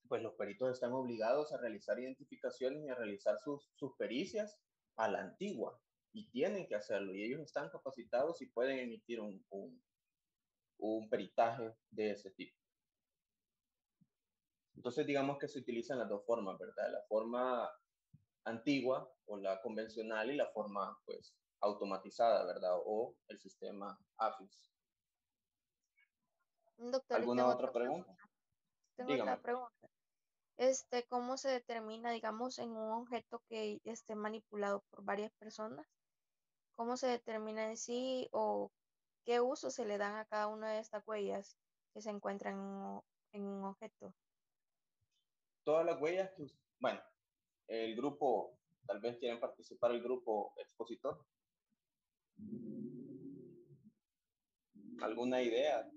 [SPEAKER 3] pues los peritos están obligados a realizar identificaciones y a realizar sus pericias a la antigua. Y tienen que hacerlo. Y ellos están capacitados y pueden emitir un peritaje de ese tipo. Entonces, digamos que se utilizan las dos formas, ¿verdad? La forma antigua o la convencional y la forma, pues, automatizada, ¿verdad? O el sistema AFIS.
[SPEAKER 4] Doctor, y
[SPEAKER 3] ¿Alguna
[SPEAKER 4] tengo
[SPEAKER 3] otra
[SPEAKER 4] otra
[SPEAKER 3] pregunta?
[SPEAKER 4] pregunta. Tengo
[SPEAKER 3] Dígame.
[SPEAKER 4] otra pregunta. ¿Cómo se determina, digamos, en un objeto que esté manipulado por varias personas? ¿Cómo se determina en sí o qué uso se le dan a cada una de estas huellas que se encuentran en un objeto?
[SPEAKER 3] Todas las huellas que, bueno, el grupo, tal vez quieren participar el grupo expositor. ¿Alguna idea?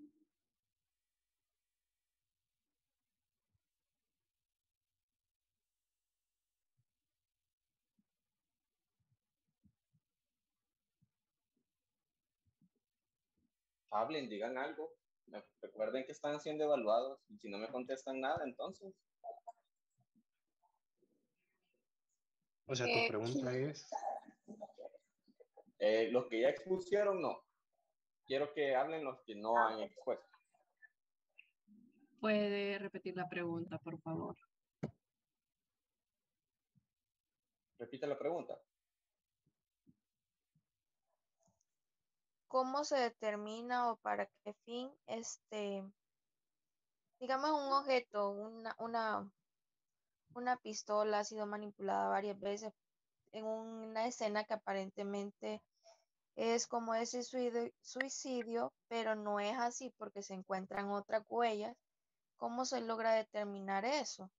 [SPEAKER 3] Hablen, digan algo. Recuerden que están siendo evaluados y si no me contestan nada, entonces.
[SPEAKER 2] O sea, tu pregunta es...
[SPEAKER 3] Los que ya expusieron, no. Quiero que hablen los que no han expuesto.
[SPEAKER 6] ¿Puede repetir la pregunta, por favor?
[SPEAKER 3] Repite la pregunta.
[SPEAKER 4] ¿Cómo se determina o para qué fin, digamos, un objeto, una pistola ha sido manipulada varias veces en una escena que aparentemente es como ese suicidio, pero no es así porque se encuentran otras huellas? ¿Cómo se logra determinar eso?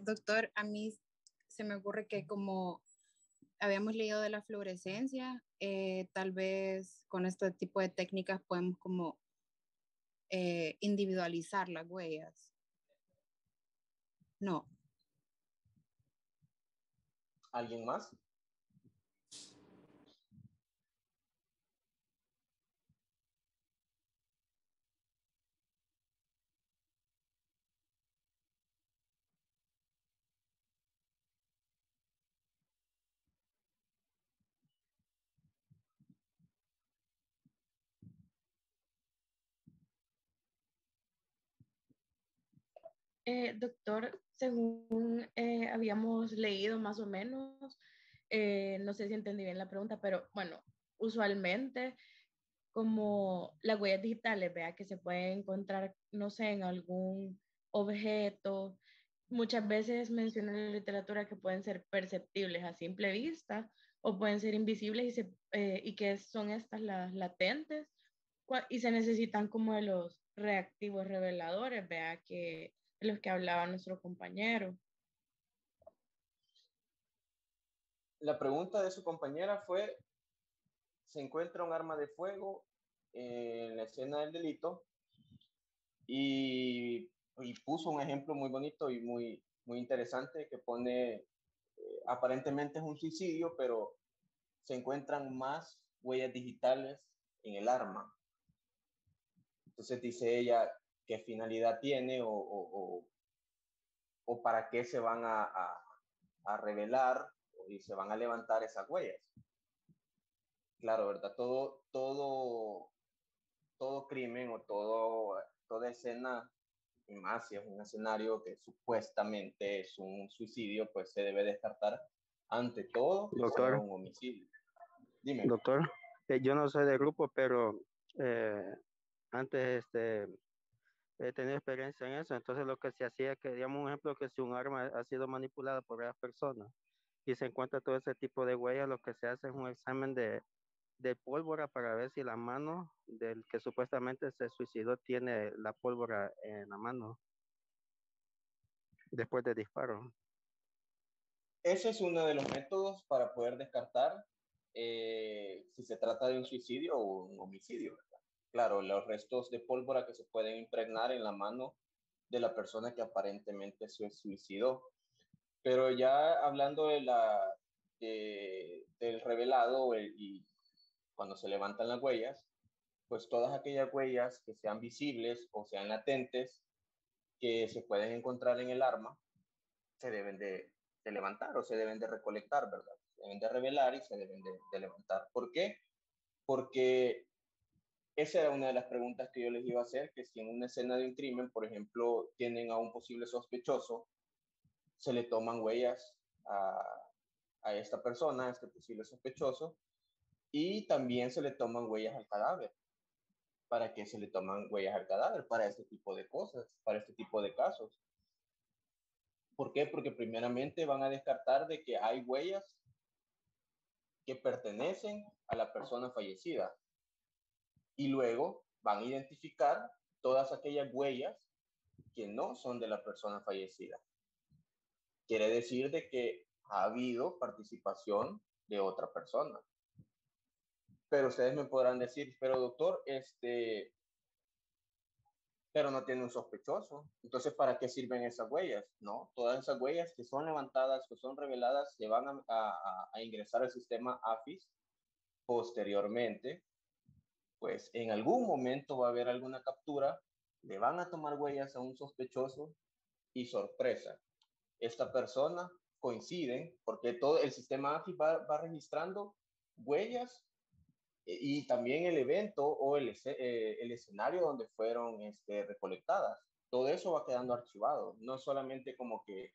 [SPEAKER 7] Doctor, a mí se me ocurre que como habíamos leído de la fluorescencia, tal vez con este tipo de técnicas podemos como individualizar las huellas. No.
[SPEAKER 3] ¿Alguien más?
[SPEAKER 6] Doctor, según habíamos leído más o menos, no sé si entendí bien la pregunta, pero bueno, usualmente como las huellas digitales, vea que se pueden encontrar, no sé, en algún objeto, muchas veces menciona en la literatura que pueden ser perceptibles a simple vista o pueden ser invisibles y que son estas las latentes y se necesitan como de los reactivos reveladores, vea que de los que hablaba nuestro compañero.
[SPEAKER 3] La pregunta de su compañera fue, se encuentra un arma de fuego en la escena del delito y puso un ejemplo muy bonito y muy interesante que pone, aparentemente es un suicidio, pero se encuentran más huellas digitales en el arma. Entonces dice ella qué finalidad tiene o para qué se van a revelar y se van a levantar esas huellas. Claro, ¿verdad? Todo crimen o toda escena, y más si es un escenario que supuestamente es un suicidio, pues se debe descartar ante todo que sea
[SPEAKER 8] Doctor,
[SPEAKER 3] un homicidio. Dime.
[SPEAKER 8] doctor, yo no soy de grupo, pero antes he tenido experiencia en eso. Entonces lo que se hacía, que digamos un ejemplo, que si un arma ha sido manipulada por varias personas y se encuentra todo ese tipo de huellas, lo que se hace es un examen de pólvora para ver si la mano del que supuestamente se suicidó tiene la pólvora en la mano después de disparo.
[SPEAKER 3] Ese es uno de los métodos para poder descartar si se trata de un suicidio o un homicidio, ¿verdad? Claro, los restos de pólvora que se pueden impregnar en la mano de la persona que aparentemente se suicidó. Pero ya hablando del revelado y cuando se levantan las huellas, pues todas aquellas huellas que sean visibles o sean latentes, que se pueden encontrar en el arma, se deben de levantar o se deben de recolectar, ¿verdad? Se deben de revelar y se deben de levantar. ¿Por qué? Porque esa era una de las preguntas que yo les iba a hacer, que si en una escena de un crimen, por ejemplo, tienen a un posible sospechoso, se le toman huellas a esta persona, a este posible sospechoso, y también se le toman huellas al cadáver. ¿Para qué se le toman huellas al cadáver? Para este tipo de cosas, para este tipo de casos. ¿Por qué? Porque primeramente van a descartar de que hay huellas que pertenecen a la persona fallecida y luego van a identificar todas aquellas huellas que no son de la persona fallecida. Quiere decir de que ha habido participación de otra persona. Pero ustedes me podrán decir, pero doctor, pero no tiene un sospechoso. Entonces, ¿para qué sirven esas huellas? No, todas esas huellas que son levantadas, que son reveladas, se van a ingresar al sistema AFIS. Posteriormente, pues en algún momento va a haber alguna captura, le van a tomar huellas a un sospechoso y sorpresa, esta persona coincide, porque todo el sistema AFIS va registrando huellas y también el evento o el escenario donde fueron recolectadas. Todo eso va quedando archivado, no solamente como que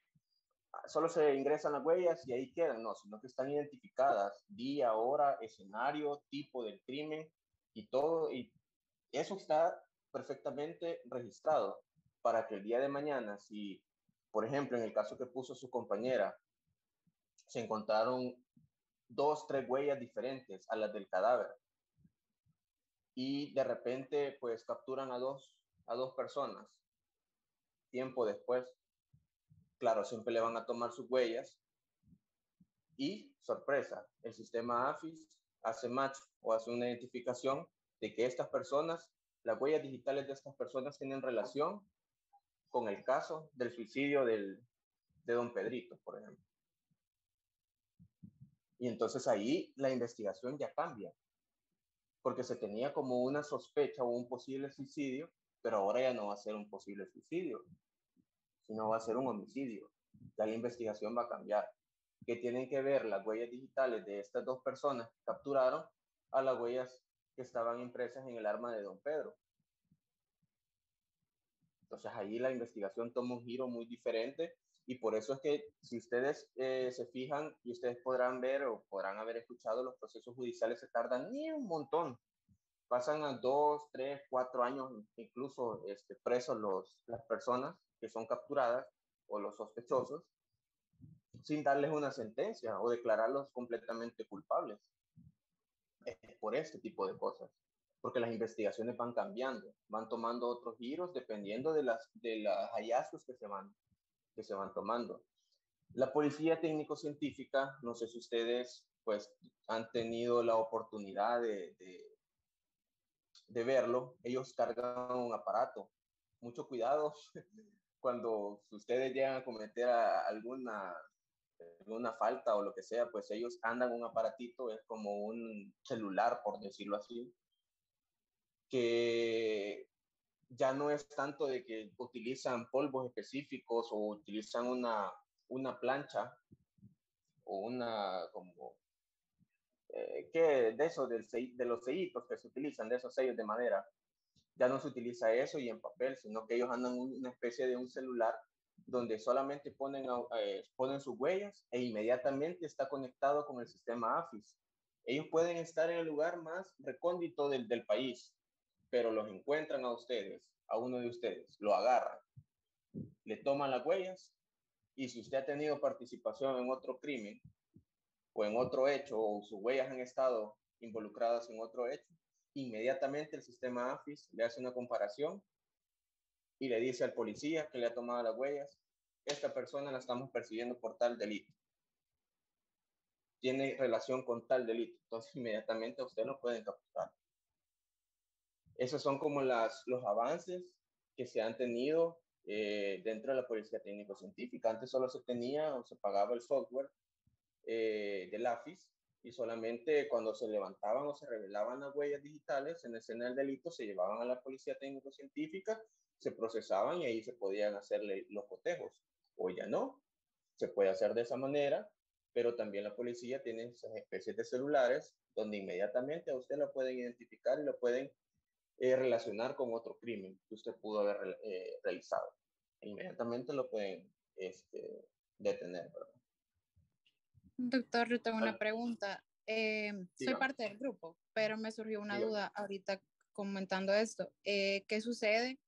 [SPEAKER 3] solo se ingresan las huellas y ahí quedan, no, sino que están identificadas día, hora, escenario, tipo del crimen y todo, y eso está perfectamente registrado para que el día de mañana, si, por ejemplo, en el caso que puso su compañera, se encontraron 2, 3 huellas diferentes a las del cadáver, y de repente pues capturan a dos personas tiempo después, claro, siempre le van a tomar sus huellas y sorpresa, el sistema AFIS hace match o hace una identificación de que estas personas, las huellas digitales de estas personas tienen relación con el caso del suicidio de don Pedrito, por ejemplo. Y entonces ahí la investigación ya cambia, porque se tenía como una sospecha o un posible suicidio, pero ahora ya no va a ser un posible suicidio, sino va a ser un homicidio. Ya la investigación va a cambiar. ¿Qué tienen que ver las huellas digitales de estas dos personas que capturaron a las huellas que estaban impresas en el arma de don Pedro? Entonces ahí la investigación toma un giro muy diferente y por eso es que si ustedes se fijan y ustedes podrán ver o podrán haber escuchado, los procesos judiciales se tardan ni un montón. Pasan a 2, 3, 4 años incluso presos las personas que son capturadas o los sospechosos sin darles una sentencia o declararlos completamente culpables. Es por este tipo de cosas, porque las investigaciones van cambiando, van tomando otros giros dependiendo de los hallazgos que se van tomando. La policía técnico-científica, no sé si ustedes pues han tenido la oportunidad de verlo, ellos cargan un aparato. Mucho cuidado cuando ustedes llegan a cometer alguna falta o lo que sea, pues ellos andan un aparatito, es como un celular, por decirlo así, que ya no es tanto de que utilizan polvos específicos o utilizan una plancha o una como, ¿qué? De eso, de los sellitos que se utilizan, de esos sellos de madera, ya no se utiliza eso y en papel, sino que ellos andan una especie de un celular donde solamente ponen sus huellas e inmediatamente está conectado con el sistema AFIS. Ellos pueden estar en el lugar más recóndito del país, pero los encuentran a ustedes, a uno de ustedes, lo agarran, le toman las huellas y si usted ha tenido participación en otro crimen o en otro hecho o sus huellas han estado involucradas en otro hecho, inmediatamente el sistema AFIS le hace una comparación y le dice al policía que le ha tomado las huellas, esta persona la estamos persiguiendo por tal delito. Tiene relación con tal delito. Entonces inmediatamente a usted lo pueden capturar. Esos son como los avances que se han tenido dentro de la policía técnico-científica. Antes solo se tenía o se pagaba el software del AFIS y solamente cuando se levantaban o se revelaban las huellas digitales en la escena del delito se llevaban a la policía técnico-científica, se procesaban y ahí se podían hacerle los cotejos. Hoy ya no, se puede hacer de esa manera, pero también la policía tiene esas especies de celulares donde inmediatamente a usted lo pueden identificar y lo pueden relacionar con otro crimen que usted pudo haber realizado. Inmediatamente lo pueden detener, ¿verdad?
[SPEAKER 7] Doctor, yo tengo una pregunta. Soy parte del grupo, pero me surgió una duda ahorita comentando esto. ¿Qué sucede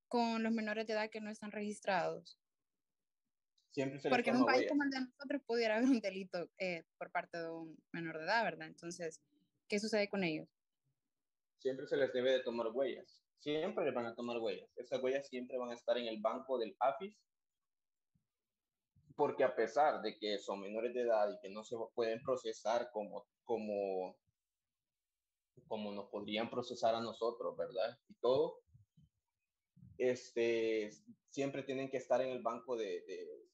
[SPEAKER 7] con los menores de edad que no están registrados?
[SPEAKER 3] Siempre se
[SPEAKER 7] Porque
[SPEAKER 3] les
[SPEAKER 7] en un
[SPEAKER 3] toma
[SPEAKER 7] país
[SPEAKER 3] huellas.
[SPEAKER 7] como el de nosotros pudiera haber un delito por parte de un menor de edad, ¿verdad? Entonces, ¿qué sucede con ellos?
[SPEAKER 3] Siempre se les debe de tomar huellas. Siempre les van a tomar huellas. Esas huellas siempre van a estar en el banco del AFIS, porque a pesar de que son menores de edad y que no se pueden procesar como nos podrían procesar a nosotros, ¿verdad? Y todo, siempre tienen que estar en el banco de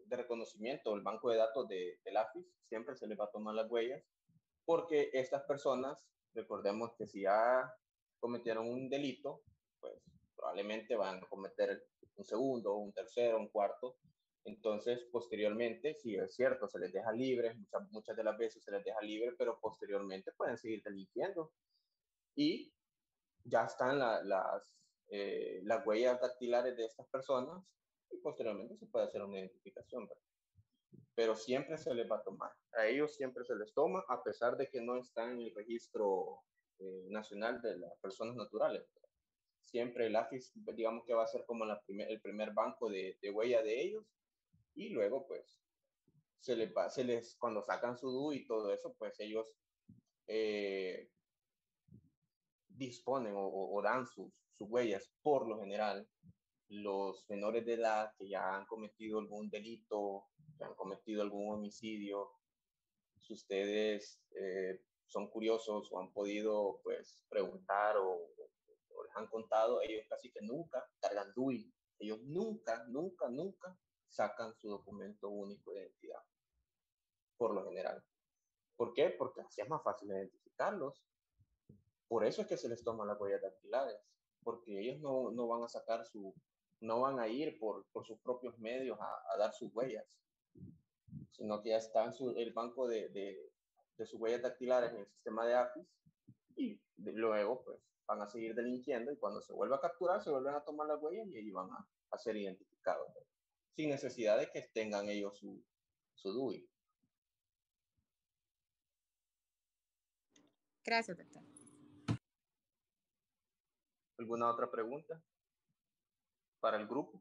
[SPEAKER 3] reconocimiento, el banco de datos del AFIS, siempre se les va a tomar las huellas, porque estas personas, recordemos que si ya cometieron un delito, pues probablemente van a cometer un segundo, un tercero, un cuarto. Entonces, posteriormente, sí es cierto, se les deja libres, muchas de las veces se les deja libre, pero posteriormente pueden seguir delinquiendo. Y ya están las huellas dactilares de estas personas y posteriormente se puede hacer una identificación, ¿verdad? Pero siempre se les va a tomar. A ellos siempre se les toma, a pesar de que no están en el registro nacional de las personas naturales. Siempre el AFIS, digamos que va a ser como el primer banco de huella de ellos, y luego pues cuando sacan su DU y todo eso, pues ellos disponen o dan sus huellas. Por lo general, los menores de edad que ya han cometido algún delito, que han cometido algún homicidio, si ustedes son curiosos o han podido pues preguntar o les han contado, ellos casi que nunca cargan DUI. Ellos nunca sacan su documento único de identidad, por lo general. ¿Por qué? Porque así es más fácil identificarlos. Por eso es que se les toman las huellas dactilares, porque ellos no van a sacar no van a ir por sus propios medios a dar sus huellas, sino que ya está en el banco de sus huellas dactilares en el sistema de AFIS y luego pues van a seguir delinquiendo y cuando se vuelva a capturar se vuelven a tomar las huellas y ellos van a ser identificados, ¿no? Sin necesidad de que tengan ellos su DUI.
[SPEAKER 7] Gracias, doctor.
[SPEAKER 3] ¿Alguna otra pregunta para el grupo?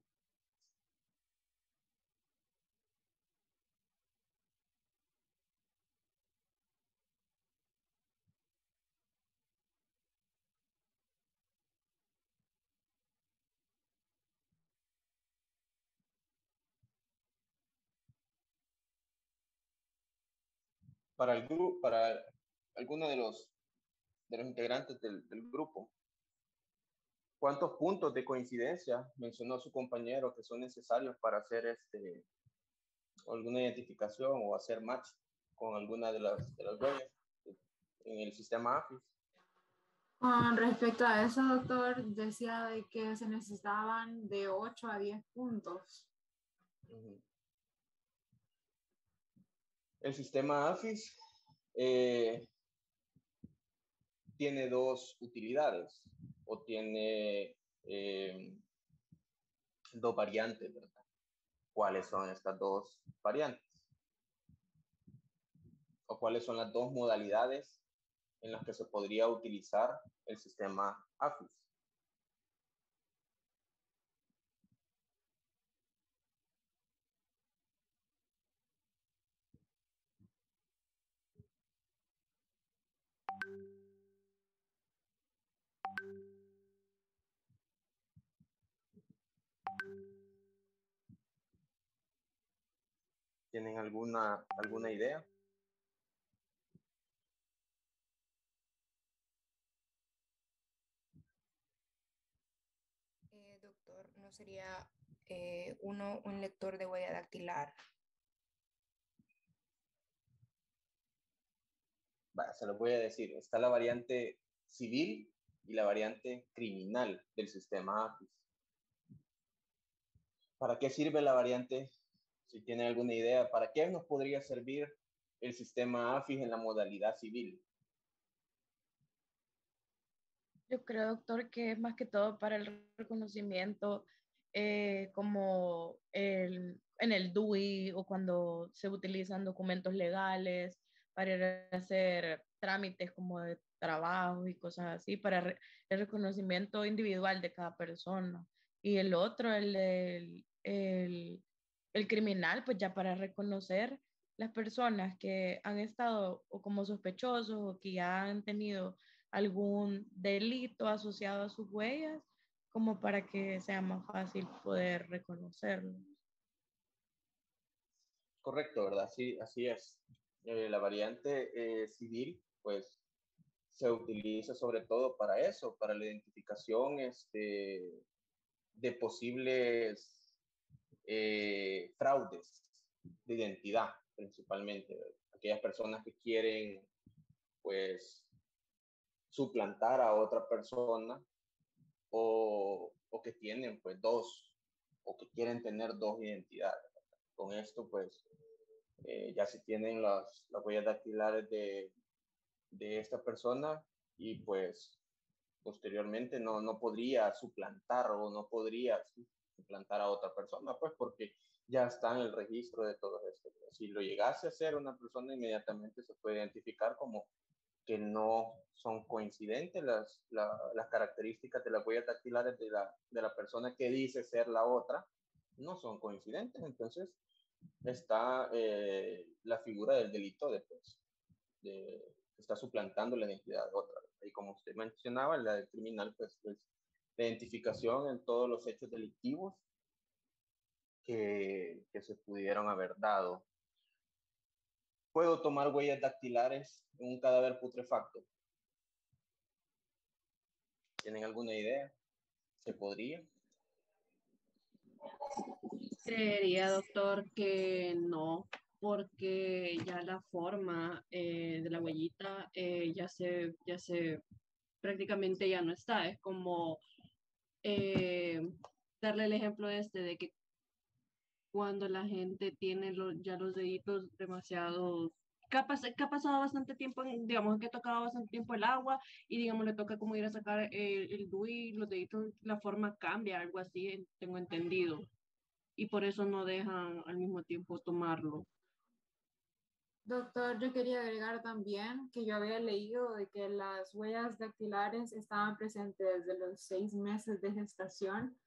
[SPEAKER 3] Para el grupo, para alguno de los integrantes del grupo, ¿cuántos puntos de coincidencia mencionó su compañero que son necesarios para hacer alguna identificación o hacer match con alguna de las huellas en el sistema AFIS?
[SPEAKER 9] Con respecto a eso, doctor, decía de que se necesitaban de 8 a 10 puntos.
[SPEAKER 3] El sistema AFIS tiene dos utilidades o tiene dos variantes, ¿verdad? ¿Cuáles son estas dos variantes? ¿O cuáles son las dos modalidades en las que se podría utilizar el sistema AFIS? ¿Tienen alguna idea?
[SPEAKER 7] Doctor, ¿no sería un lector de huella dactilar?
[SPEAKER 3] Bueno, se los voy a decir. Está la variante civil y la variante criminal del sistema AFIS. ¿Para qué sirve la variante? Si tienen alguna idea, ¿para qué nos podría servir el sistema AFIS en la modalidad civil?
[SPEAKER 6] Yo creo, doctor, que es más que todo para el reconocimiento, como en el DUI o cuando se utilizan documentos legales para ir a hacer trámites como de trabajo y cosas así, para el reconocimiento individual de cada persona. Y el otro, el criminal, pues ya para reconocer las personas que han estado o como sospechosos o que ya han tenido algún delito asociado a sus huellas, como para que sea más fácil poder reconocerlo.
[SPEAKER 3] Correcto, ¿verdad? Sí, así es. La variante civil, pues, se utiliza sobre todo para eso, para la identificación de posibles fraudes de identidad, principalmente. Aquellas personas que quieren, pues, suplantar a otra persona o que tienen, pues, dos, o que quieren tener dos identidades. Con esto, pues, ya se tienen las huellas dactilares de esta persona y pues posteriormente no podría suplantar o no podría suplantar a otra persona, pues porque ya está en el registro de todo esto. Si lo llegase a hacer una persona, inmediatamente se puede identificar como que no son coincidentes las características de las huellas dactilares de la persona que dice ser la otra, no son coincidentes. Entonces está la figura del delito de está suplantando la identidad de otra. Y como usted mencionaba, la del criminal, pues es la identificación en todos los hechos delictivos que se pudieron haber dado. ¿Puedo tomar huellas dactilares en un cadáver putrefacto? ¿Tienen alguna idea? ¿Se podría?
[SPEAKER 9] Creería, doctor, que no, porque ya la forma de la huellita prácticamente ya no está. Es como eh, darle el ejemplo de que cuando la gente tiene ya los deditos demasiado, que ha pasado bastante tiempo, digamos que ha tocado bastante tiempo el agua y digamos le toca como ir a sacar el DUI, los deditos, la forma cambia, algo así, tengo entendido. Y por eso no dejan al mismo tiempo tomarlo. Doctor, yo quería agregar también que yo había leído de que las huellas dactilares estaban presentes desde los 6 meses de gestación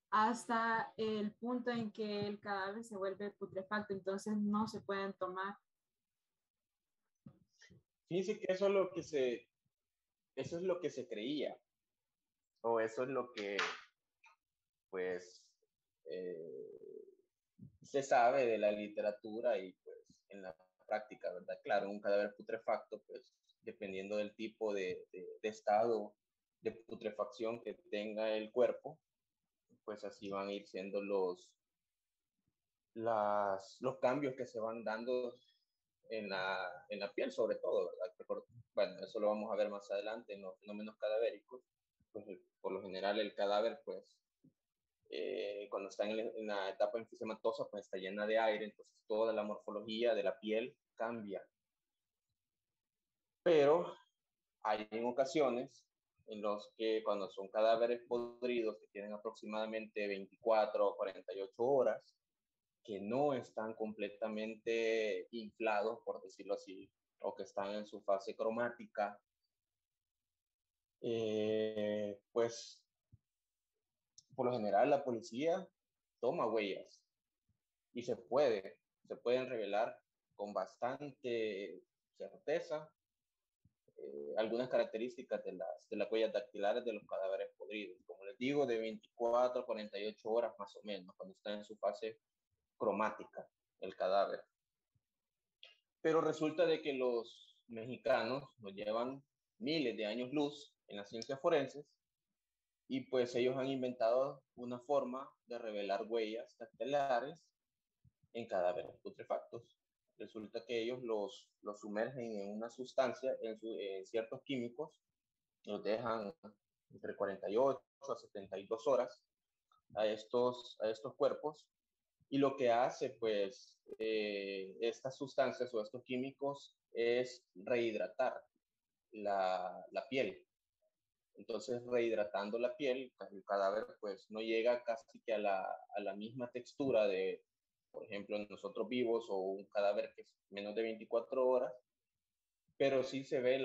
[SPEAKER 9] hasta el punto en que el cadáver se vuelve putrefacto, entonces no se pueden tomar.
[SPEAKER 3] Fíjense que eso es lo que se creía, o eso es lo que, pues, se sabe de la literatura y pues en la práctica, ¿verdad? Claro, un cadáver putrefacto, pues dependiendo del tipo de estado de putrefacción que tenga el cuerpo, pues así van a ir siendo los cambios que se van dando en la piel, sobre todo, ¿verdad? Bueno, eso lo vamos a ver más adelante en los fenómenos cadavéricos. Pues, por lo general, el cadáver, pues, cuando está en la etapa enfisematosa, pues está llena de aire, entonces toda la morfología de la piel cambia. Pero hay en ocasiones en los que cuando son cadáveres podridos que tienen aproximadamente 24 o 48 horas, que no están completamente inflados, por decirlo así, o que están en su fase cromática, pues por lo general la policía toma huellas y se pueden revelar con bastante certeza algunas características de las huellas dactilares de los cadáveres podridos. Como les digo, de 24 a 48 horas más o menos, cuando está en su fase cromática el cadáver. Pero resulta de que los mexicanos nos llevan miles de años luz en las ciencias forenses y pues ellos han inventado una forma de revelar huellas dactilares en cadáveres putrefactos. Resulta que ellos los sumergen en una sustancia, en ciertos químicos, los dejan entre 48 a 72 horas a estos cuerpos, y lo que hace pues estas sustancias o estos químicos es rehidratar la piel. Entonces, rehidratando la piel, el cadáver pues no llega casi que a la misma textura de, por ejemplo, nosotros vivos o un cadáver que es menos de 24 horas, pero sí se ve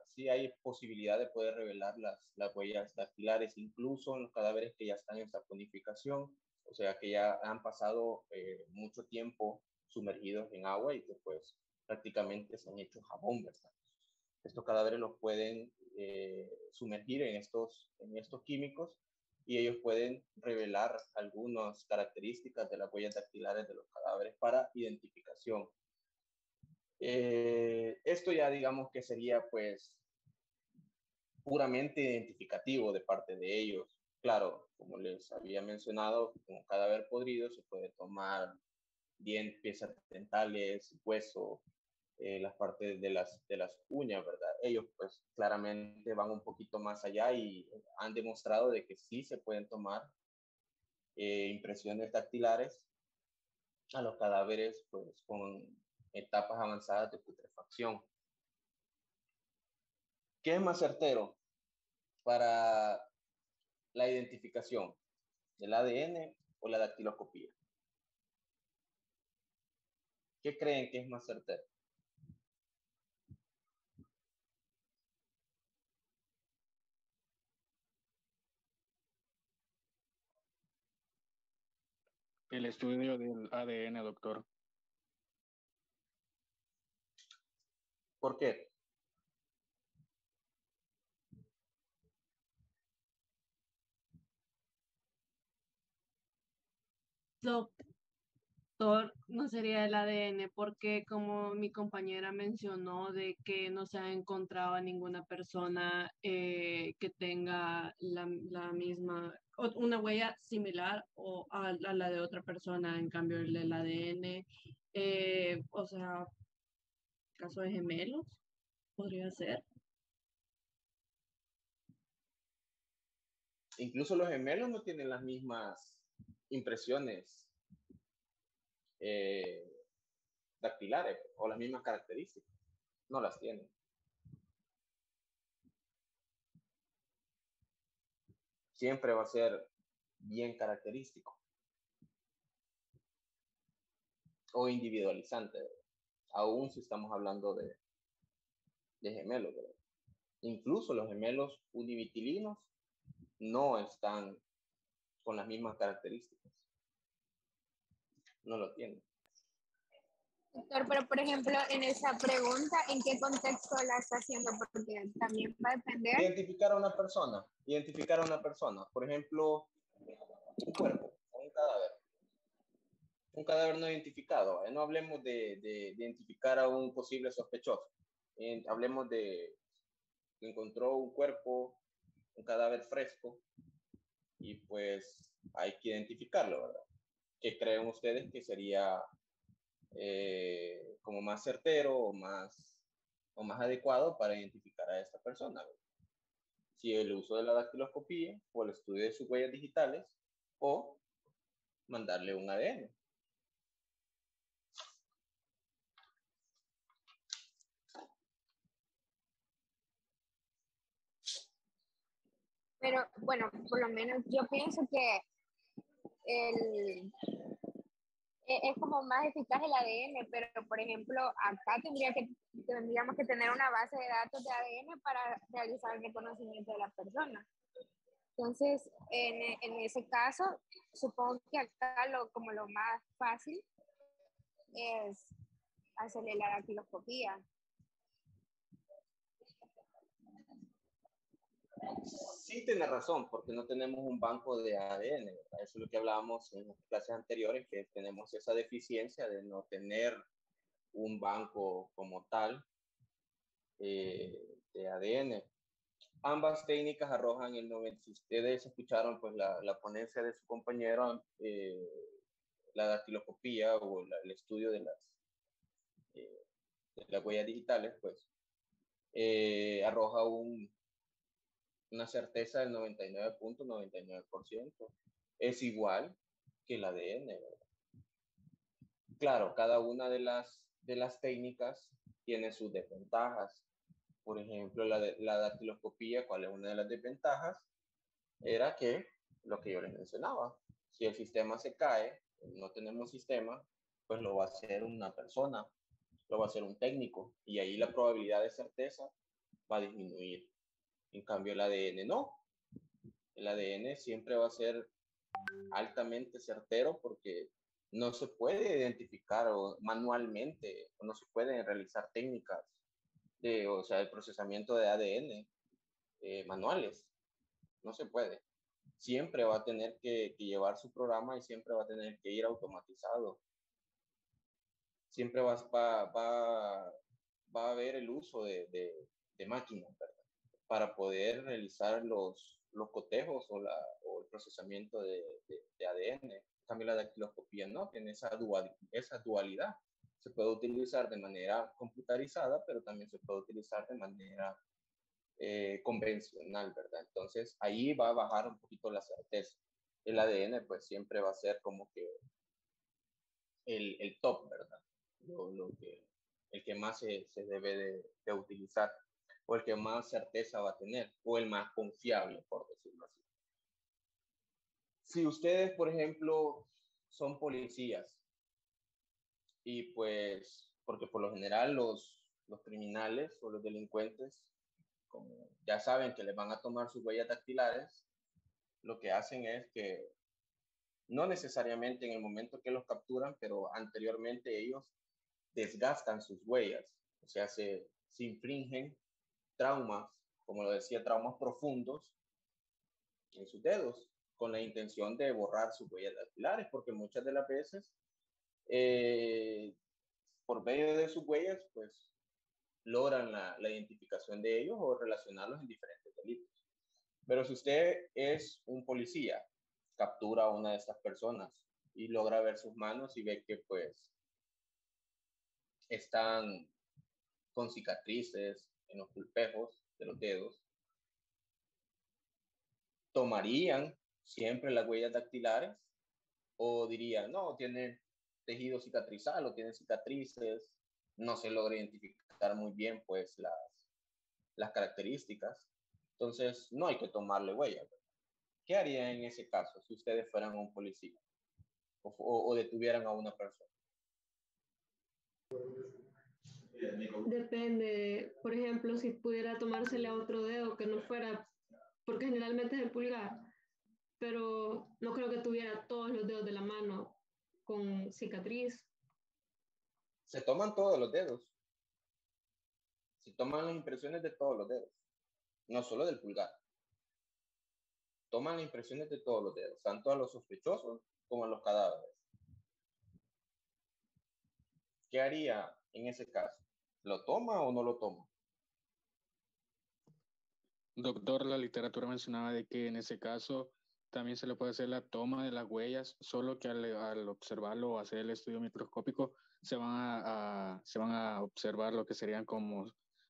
[SPEAKER 3] sí hay posibilidad de poder revelar las huellas dactilares, incluso en los cadáveres que ya están en saponificación, o sea, que ya han pasado mucho tiempo sumergidos en agua y que pues prácticamente se han hecho jabón, ¿verdad? Estos cadáveres los pueden sumergir en estos químicos y ellos pueden revelar algunas características de las huellas dactilares de los cadáveres para identificación. Esto ya digamos que sería pues puramente identificativo de parte de ellos. Claro, como les había mencionado, con un cadáver podrido se puede tomar dientes, piezas dentales, hueso, las partes de las uñas, ¿verdad? Ellos pues claramente van un poquito más allá y han demostrado de que sí se pueden tomar impresiones dactilares a los cadáveres pues con etapas avanzadas de putrefacción. ¿Qué es más certero para la identificación? ¿El ADN o la dactiloscopía? ¿Qué creen que es más certero?
[SPEAKER 5] El estudio del ADN, doctor.
[SPEAKER 3] ¿Por qué?
[SPEAKER 9] Doctor, no sería el ADN, porque como mi compañera mencionó de que no se ha encontrado a ninguna persona que tenga la misma, una huella similar o a la de otra persona, en cambio el ADN, o sea, caso de gemelos, podría ser.
[SPEAKER 3] Incluso los gemelos no tienen las mismas impresiones dactilares o las mismas características. No las tienen. Siempre va a ser bien característico o individualizante, aún si estamos hablando de gemelos, ¿verdad? Incluso los gemelos univitilinos no están con las mismas características. No lo tienen.
[SPEAKER 1] Doctor, pero por ejemplo, en esa pregunta, ¿en qué contexto la está haciendo? Porque también va a depender.
[SPEAKER 3] Identificar a una persona. Por ejemplo, un cuerpo, un cadáver no identificado. No hablemos de identificar a un posible sospechoso. Hablemos de que encontró un cuerpo, un cadáver fresco, y pues hay que identificarlo, ¿verdad? ¿Qué creen ustedes que sería como más certero o más adecuado para identificar a esta persona, ¿verdad? Si el uso de la dactiloscopía o el estudio de sus huellas digitales o mandarle un ADN.
[SPEAKER 1] Pero bueno, por lo menos yo pienso que es como más eficaz el ADN, pero por ejemplo, acá tendríamos que tener una base de datos de ADN para realizar el reconocimiento de la persona. Entonces, en ese caso, supongo que acá como lo más fácil es hacerle la dactiloscopía.
[SPEAKER 3] Sí, tiene razón, porque no tenemos un banco de ADN, ¿verdad? Eso es lo que hablábamos en las clases anteriores, que tenemos esa deficiencia de no tener un banco como tal de ADN. Ambas técnicas arrojan el 90%. Si ustedes escucharon pues, la ponencia de su compañero, la dactiloscopía o el estudio de las huellas digitales, pues arroja una certeza del 99.99%. Es igual que el ADN, ¿verdad? Claro, cada una de las técnicas tiene sus desventajas. Por ejemplo, la dactiloscopía, ¿cuál es una de las desventajas? Era que lo que yo les mencionaba, si el sistema se cae, no tenemos sistema, pues lo va a hacer una persona, lo va a hacer un técnico, y ahí la probabilidad de certeza va a disminuir. En cambio, el ADN no. El ADN siempre va a ser altamente certero porque no se puede identificar manualmente, o no se pueden realizar técnicas o sea, el procesamiento de ADN manuales. No se puede. Siempre va a tener que llevar su programa y siempre va a tener que ir automatizado. Siempre va a haber el uso de máquinas, ¿verdad? Para poder realizar los cotejos o el procesamiento de ADN. En cambio, la dactiloscopía no tiene esa dualidad. Se puede utilizar de manera computarizada, pero también se puede utilizar de manera convencional, ¿verdad? Entonces, ahí va a bajar un poquito la certeza. El ADN, pues, siempre va a ser como que el top, ¿verdad? El que más se debe de utilizar, o el que más certeza va a tener, o el más confiable, por decirlo así. Si ustedes, por ejemplo, son policías, y pues, porque por lo general los criminales o los delincuentes, como ya saben que les van a tomar sus huellas dactilares, lo que hacen es que no necesariamente en el momento que los capturan, pero anteriormente ellos desgastan sus huellas, o sea, se infringen traumas, como lo decía, traumas profundos en sus dedos, con la intención de borrar sus huellas dactilares, porque muchas de las veces, por medio de sus huellas, pues logran la identificación de ellos o relacionarlos en diferentes delitos. Pero si usted es un policía, captura a una de estas personas y logra ver sus manos y ve que pues están con cicatrices en los pulpejos de los dedos, ¿tomarían siempre las huellas dactilares o dirían, no, tiene tejido cicatrizal o tiene cicatrices, no se logra identificar muy bien pues las características, entonces no hay que tomarle huellas? ¿Qué harían en ese caso si ustedes fueran un policía o detuvieran a una persona?
[SPEAKER 9] Depende, por ejemplo, si pudiera tomársele a otro dedo que no fuera, porque generalmente es el pulgar, pero no creo que tuviera todos los dedos de la mano con cicatriz.
[SPEAKER 3] Se toman todos los dedos. Se toman las impresiones de todos los dedos, no solo del pulgar. Toman las impresiones de todos los dedos, tanto a los sospechosos como a los cadáveres. ¿Qué haría en ese caso? ¿Lo toma o no lo toma?
[SPEAKER 5] Doctor, la literatura mencionaba de que en ese caso también se le puede hacer la toma de las huellas, solo que al observarlo o hacer el estudio microscópico se van a observar lo que serían como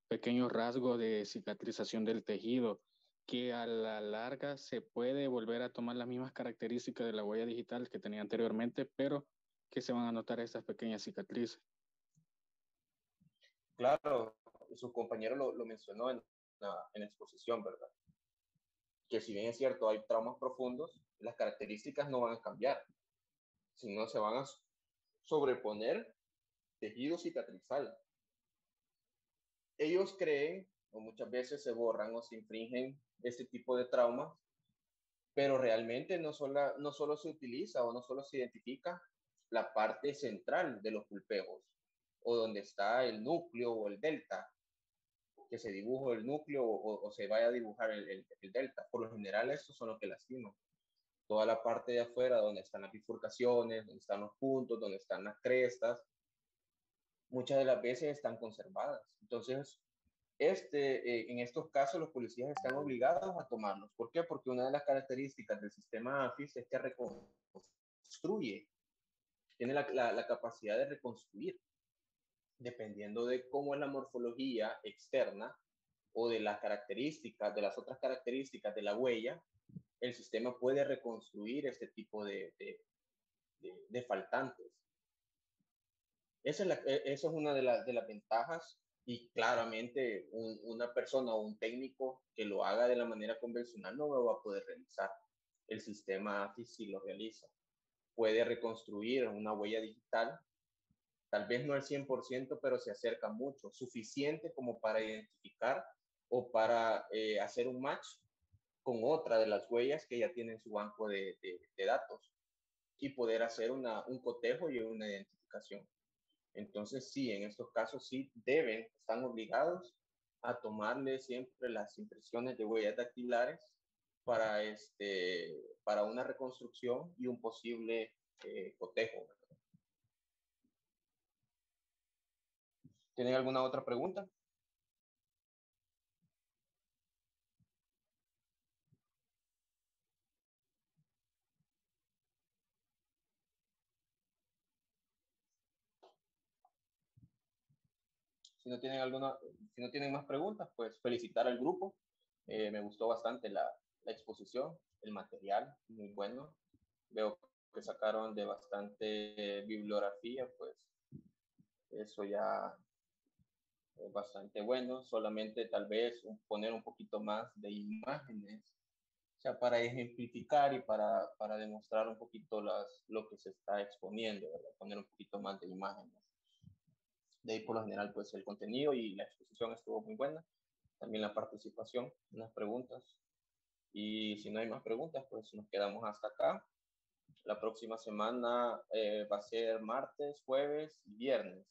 [SPEAKER 5] pequeños rasgos de cicatrización del tejido, que a la larga se puede volver a tomar las mismas características de la huella digital que tenía anteriormente, pero que se van a notar estas pequeñas cicatrices.
[SPEAKER 3] Claro, su compañero lo mencionó en la exposición, ¿verdad? que si bien es cierto, hay traumas profundos, las características no van a cambiar, sino se van a sobreponer tejido cicatrizal. Ellos creen, o muchas veces se borran o se infringen este tipo de traumas, pero realmente no solo se utiliza o no solo se identifica la parte central de los pulpejos, o donde está el núcleo o el delta, que se dibuje el núcleo o se vaya a dibujar el delta. Por lo general, estos son los que lastiman. Toda la parte de afuera, donde están las bifurcaciones, donde están los puntos, donde están las crestas, muchas de las veces están conservadas. Entonces, en estos casos los policías están obligados a tomarlos. ¿Por qué? Porque una de las características del sistema AFIS es que reconstruye, tiene la capacidad de reconstruir, dependiendo de cómo es la morfología externa o de las características, de las otras características de la huella, el sistema puede reconstruir este tipo de faltantes. Esa es una de las ventajas, y claramente una persona o un técnico que lo haga de la manera convencional no lo va a poder realizar. El sistema AFIS sí lo realiza. Puede reconstruir una huella digital, tal vez no al 100%, pero se acerca mucho, suficiente como para identificar o para hacer un match con otra de las huellas que ya tiene en su banco de datos y poder hacer un cotejo y una identificación. Entonces, sí, en estos casos sí están obligados a tomarle siempre las impresiones de huellas dactilares para una reconstrucción y un posible cotejo. ¿Tienen alguna otra pregunta? Si no tienen más preguntas, pues felicitar al grupo. Me gustó bastante la exposición, el material, muy bueno. Veo que sacaron de bastante bibliografía, pues eso ya es bastante bueno. Solamente tal vez poner un poquito más de imágenes, o sea, para ejemplificar y para demostrar un poquito lo que se está exponiendo, ¿verdad? Poner un poquito más de imágenes. De ahí, por lo general, pues el contenido y la exposición estuvo muy buena. También la participación, las preguntas. Y si no hay más preguntas, pues nos quedamos hasta acá. La próxima semana va a ser martes, jueves y viernes.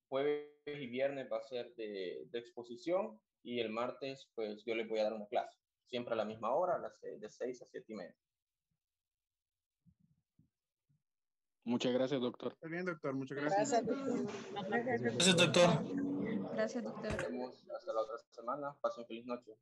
[SPEAKER 3] Jueves y viernes va a ser de exposición, y el martes, pues yo les voy a dar una clase. Siempre a la misma hora, de 6 a 7:30.
[SPEAKER 5] Muchas gracias, doctor.
[SPEAKER 10] Está bien, doctor. Muchas gracias.
[SPEAKER 11] Gracias, doctor.
[SPEAKER 12] Gracias, doctor.
[SPEAKER 11] Gracias, doctor.
[SPEAKER 3] Nos vemos hasta la otra semana. Pasen feliz noche.